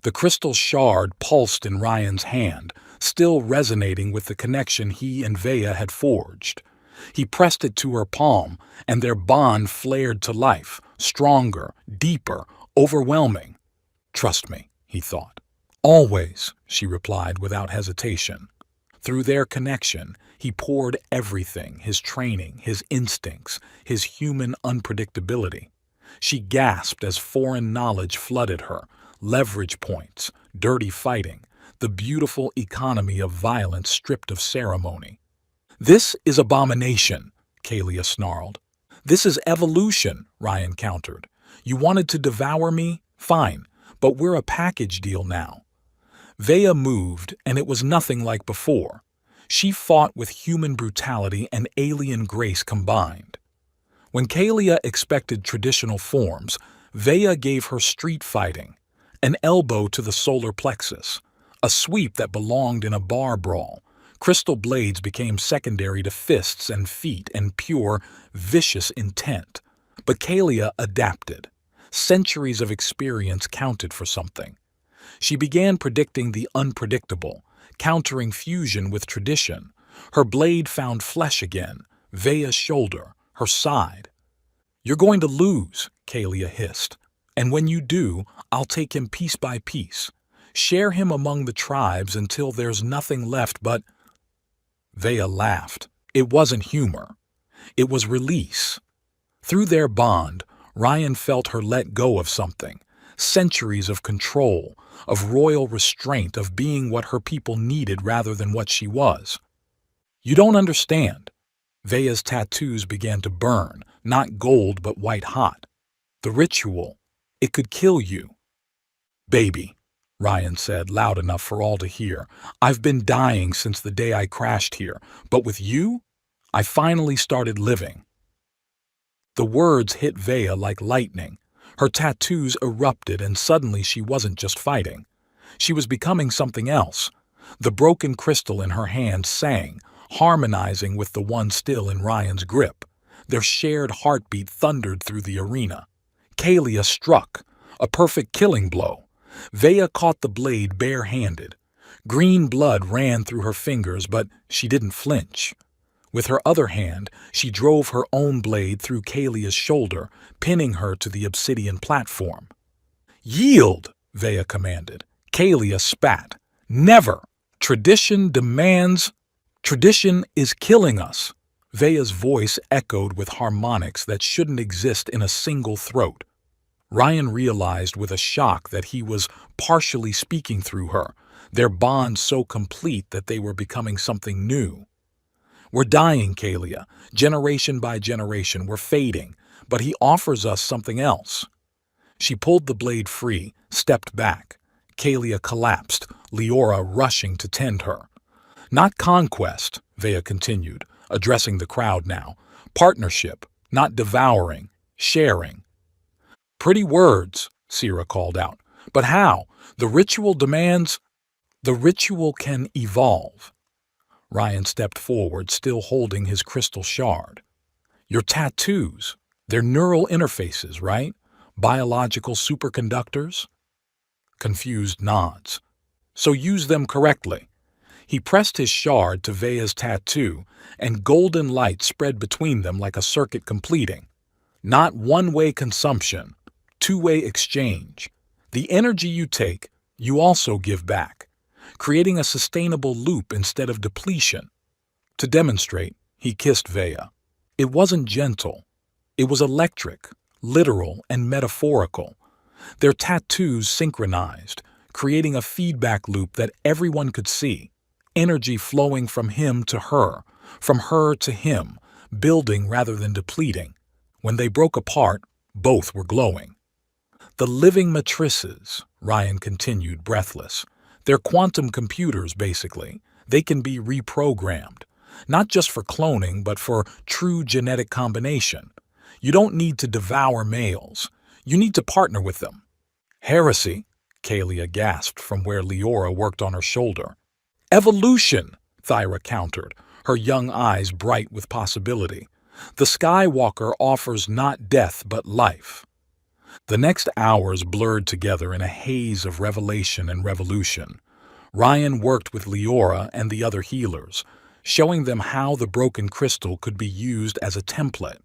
The crystal shard pulsed in Ryan's hand, still resonating with the connection he and Vea had forged. He pressed it to her palm, and their bond flared to life, stronger, deeper, overwhelming. Trust me, he thought. Always, she replied without hesitation. Through their connection, he poured everything, his training, his instincts, his human unpredictability. She gasped as foreign knowledge flooded her, leverage points, dirty fighting, the beautiful economy of violence stripped of ceremony. This is abomination, Kalia snarled. This is evolution, Ryan countered. You wanted to devour me? Fine, but we're a package deal now. Vea moved, and it was nothing like before. She fought with human brutality and alien grace combined. When Kalia expected traditional forms, Vea gave her street fighting, an elbow to the solar plexus, a sweep that belonged in a bar brawl. Crystal blades became secondary to fists and feet and pure, vicious intent. But Kalia adapted. Centuries of experience counted for something. She began predicting the unpredictable, countering fusion with tradition. Her blade found flesh again, Vea's shoulder, her side. You're going to lose, Kalia hissed. And when you do, I'll take him piece by piece. Share him among the tribes until there's nothing left but... Vea laughed, It wasn't humor. It was release. Through their bond, Ryan felt her let go of something. Centuries of control, of royal restraint, of being what her people needed rather than what she was. You don't understand. Vea's tattoos began to burn, not gold but white hot. The ritual, it could kill you. Baby, Ryan said, loud enough for all to hear, I've been dying since the day I crashed here, but with you, I finally started living. The words hit Vea like lightning. Her tattoos erupted, and suddenly she wasn't just fighting. She was becoming something else. The broken crystal in her hand sang, harmonizing with the one still in Ryan's grip. Their shared heartbeat thundered through the arena. Kalia struck, a perfect killing blow. Vea caught the blade bare-handed. Green blood ran through her fingers, but she didn't flinch. With her other hand, she drove her own blade through Kalia's shoulder, pinning her to the obsidian platform. "Yield!" Vea commanded. Kalia spat. "Never! Tradition demands—" "Tradition is killing us." Vea's voice echoed with harmonics that shouldn't exist in a single throat. Ryan realized with a shock that he was partially speaking through her, their bond so complete that they were becoming something new. "We're dying, Kalia. Generation by generation, we're fading, but he offers us something else." She pulled the blade free, stepped back. Kalia collapsed, Leora rushing to tend her. "Not conquest," Vea continued, addressing the crowd now. "Partnership, not devouring, sharing." "Pretty words," Sira called out. "But how? The ritual demands—" "The ritual can evolve." Ryan stepped forward, still holding his crystal shard. "Your tattoos, they're neural interfaces, right? Biological superconductors?" Confused nods. "So use them correctly." He pressed his shard to Vea's tattoo, and golden light spread between them like a circuit completing. Not one-way consumption, two-way exchange. The energy you take, you also give back, creating a sustainable loop instead of depletion. To demonstrate, he kissed Vea. It wasn't gentle. It was electric, literal, and metaphorical. Their tattoos synchronized, creating a feedback loop that everyone could see. Energy flowing from him to her, from her to him, building rather than depleting. When they broke apart, both were glowing. "The living matrices," Ryan continued, breathless. "They're quantum computers, basically. They can be reprogrammed. Not just for cloning, but for true genetic combination. You don't need to devour males. You need to partner with them." "Heresy," Kalia gasped from where Leora worked on her shoulder. "Evolution," Thyra countered, her young eyes bright with possibility. "The Skywalker offers not death but life." The next hours blurred together in a haze of revelation and revolution. Ryan worked with Leora and the other healers, showing them how the broken crystal could be used as a template.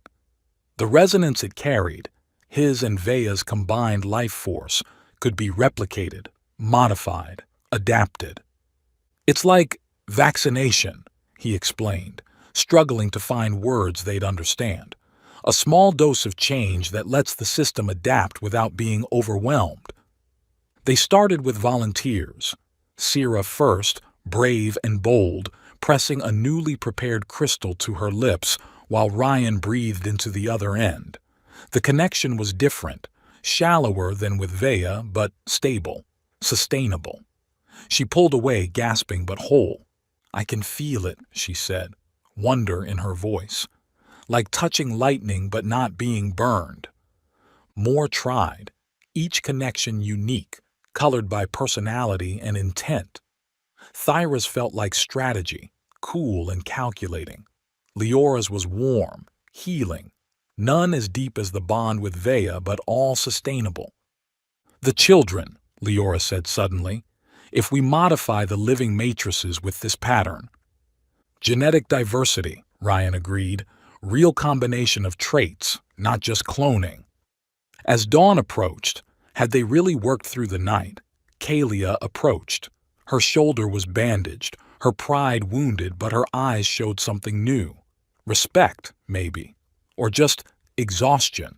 The resonance it carried, his and Vea's combined life force, could be replicated, modified, adapted. "It's like vaccination," he explained, struggling to find words they'd understand. "A small dose of change that lets the system adapt without being overwhelmed." They started with volunteers. Sira first, brave and bold, pressing a newly prepared crystal to her lips while Ryan breathed into the other end. The connection was different, shallower than with Vea, but stable, sustainable. She pulled away, gasping but whole. "I can feel it," she said, wonder in her voice. "Like touching lightning but not being burned." More tried, each connection unique, colored by personality and intent. Thyra's felt like strategy, cool and calculating. Leora's was warm, healing, none as deep as the bond with Vea, but all sustainable. "The children," Leora said suddenly, "if we modify the living matrices with this pattern." "Genetic diversity," Ryan agreed, "real combination of traits, not just cloning." As dawn approached, had they really worked through the night, Kalia approached. Her shoulder was bandaged, her pride wounded, but her eyes showed something new. Respect, maybe. Or just exhaustion.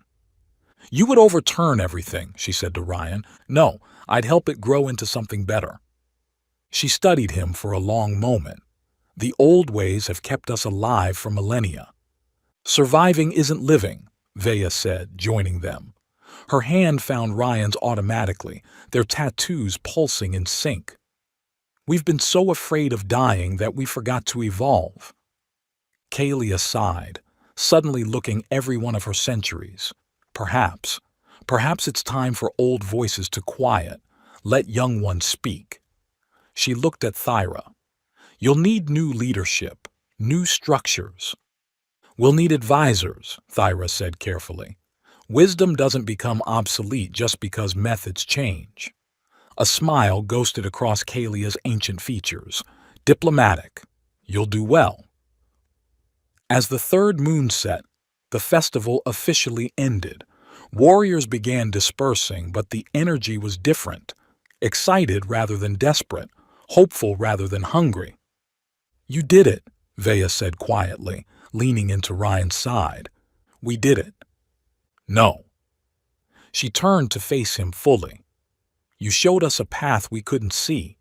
"You would overturn everything," she said to Ryan. "No, I'd help it grow into something better." She studied him for a long moment. "The old ways have kept us alive for millennia." "Surviving isn't living," Vea said, joining them. Her hand found Ryan's automatically, their tattoos pulsing in sync. "We've been so afraid of dying that we forgot to evolve." Kalia sighed, suddenly looking every one of her centuries. Perhaps it's time for old voices to quiet, let young ones speak. She looked at Thyra. "You'll need new leadership, new structures." "We'll need advisors," Thyra said carefully. "Wisdom doesn't become obsolete just because methods change." A smile ghosted across Kalia's ancient features. "Diplomatic. You'll do well." As the third moon set, the festival officially ended. Warriors began dispersing, but the energy was different. Excited rather than desperate, hopeful rather than hungry. "You did it," Vea said quietly, leaning into Ryan's side. "We did it." "No." She turned to face him fully. "You showed us a path we couldn't see,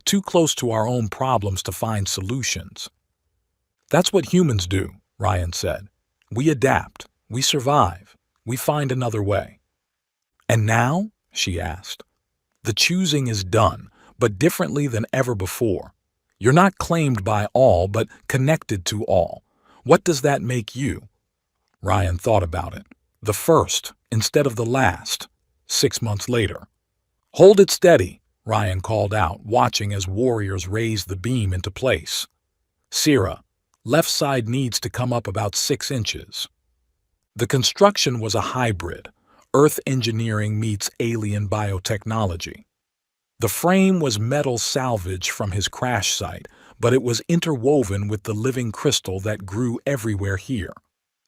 too close to our own problems to find solutions." "That's what humans do," Ryan said. "We adapt, we survive, we find another way." "And now?" she asked. "The choosing is done, but differently than ever before. You're not claimed by all, but connected to all. What does that make you?" Ryan thought about it. "The first, instead of the last." 6 months later. "Hold it steady," Ryan called out, watching as warriors raised the beam into place. "Sierra, left side needs to come up about 6 inches." The construction was a hybrid, Earth engineering meets alien biotechnology. The frame was metal salvage from his crash site, but it was interwoven with the living crystal that grew everywhere here.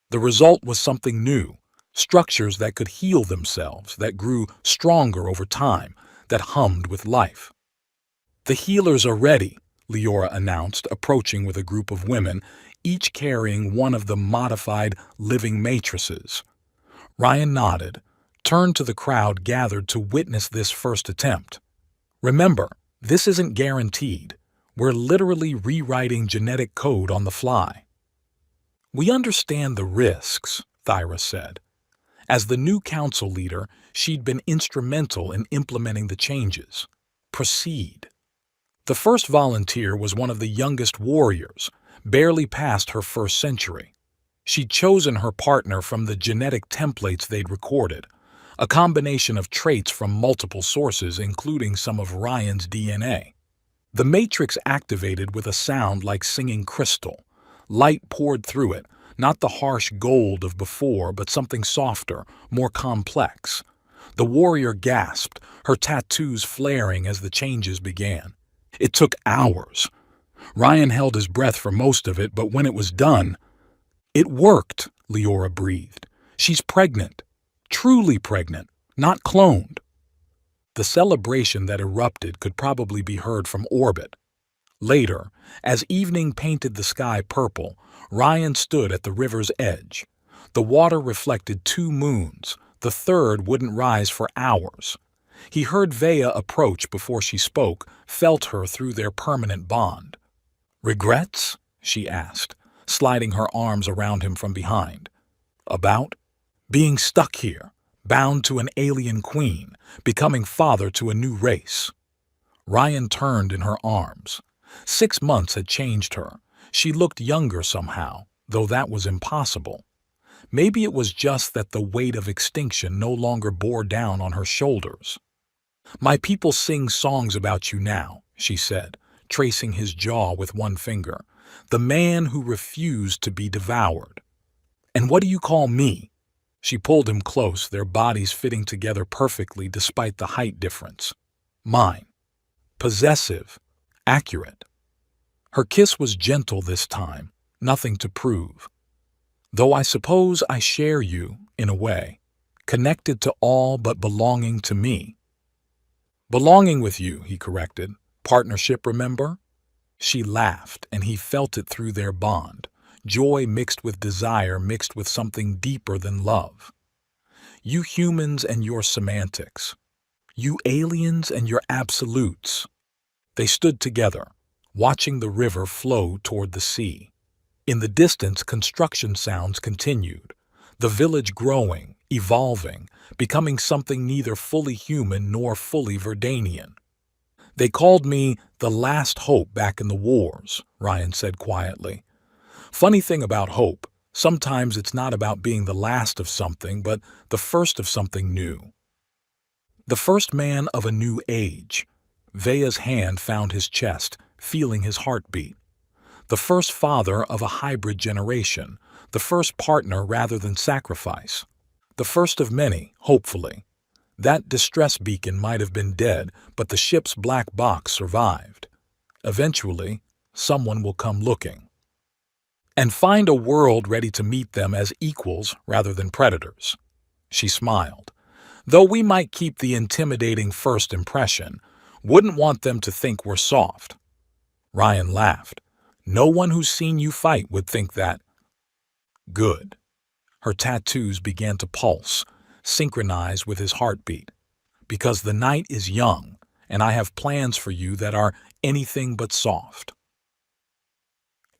The result was something new, structures that could heal themselves, that grew stronger over time, that hummed with life. "The healers are ready," Leora announced, approaching with a group of women, each carrying one of the modified living matrices. Ryan nodded, turned to the crowd gathered to witness this first attempt. "Remember, this isn't guaranteed. We're literally rewriting genetic code on the fly." "We understand the risks," Thyra said. As the new council leader, she'd been instrumental in implementing the changes. "Proceed." The first volunteer was one of the youngest warriors, barely past her first century. She'd chosen her partner from the genetic templates they'd recorded, a combination of traits from multiple sources, including some of Ryan's DNA. The matrix activated with a sound like singing crystal. Light poured through it, not the harsh gold of before, but something softer, more complex. The warrior gasped, her tattoos flaring as the changes began. It took hours. Ryan held his breath for most of it, but when it was done, "It worked," Leora breathed. "She's pregnant. Truly pregnant, not cloned." The celebration that erupted could probably be heard from orbit. Later, as evening painted the sky purple, Ryan stood at the river's edge. The water reflected 2 moons. The third wouldn't rise for hours. He heard Vea approach before she spoke, felt her through their permanent bond. "Regrets?" she asked, sliding her arms around him from behind. "About?" "Being stuck here, bound to an alien queen, becoming father to a new race." Ryan turned in her arms. 6 months had changed her. She looked younger somehow, though that was impossible. Maybe it was just that the weight of extinction no longer bore down on her shoulders. "My people sing songs about you now," she said, tracing his jaw with one finger. "The man who refused to be devoured." "And what do you call me?" She pulled him close, their bodies fitting together perfectly despite the height difference. "Mine. Possessive. Accurate." Her kiss was gentle this time, nothing to prove. "Though I suppose I share you, in a way, connected to all but belonging to me." "Belonging with you," he corrected. "Partnership, remember?" She laughed, and he felt it through their bond. Joy mixed with desire, mixed with something deeper than love. You humans and your semantics. You aliens and your absolutes. They stood together, watching the river flow toward the sea. In the distance, construction sounds continued, the village growing, evolving, becoming something neither fully human nor fully Verdanian. They called me the last hope back in the wars, Ryan said quietly. Funny thing about hope, sometimes it's not about being the last of something, but the first of something new. The first man of a new age. Vea's hand found his chest, feeling his heartbeat. The first father of a hybrid generation, the first partner rather than sacrifice. The first of many, hopefully. That distress beacon might have been dead, but the ship's black box survived. Eventually, someone will come looking. And find a world ready to meet them as equals rather than predators. She smiled. Though we might keep the intimidating first impression, wouldn't want them to think we're soft. Ryan laughed. No one who's seen you fight would think that. Good. Her tattoos began to pulse, synchronize with his heartbeat. Because the night is young, and I have plans for you that are anything but soft.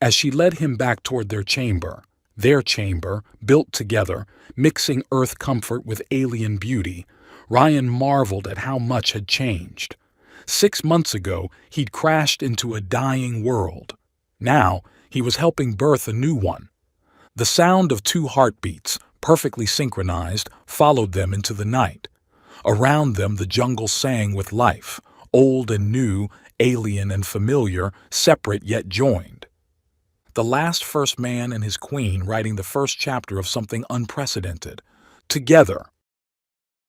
As she led him back toward their chamber, built together, mixing earth comfort with alien beauty, Ryan marveled at how much had changed. 6 months ago, he'd crashed into a dying world. Now, he was helping birth a new one. The sound of 2 heartbeats, perfectly synchronized, followed them into the night. Around them, the jungle sang with life, old and new, alien and familiar, separate yet joined. The last first man and his queen writing the first chapter of something unprecedented. Together,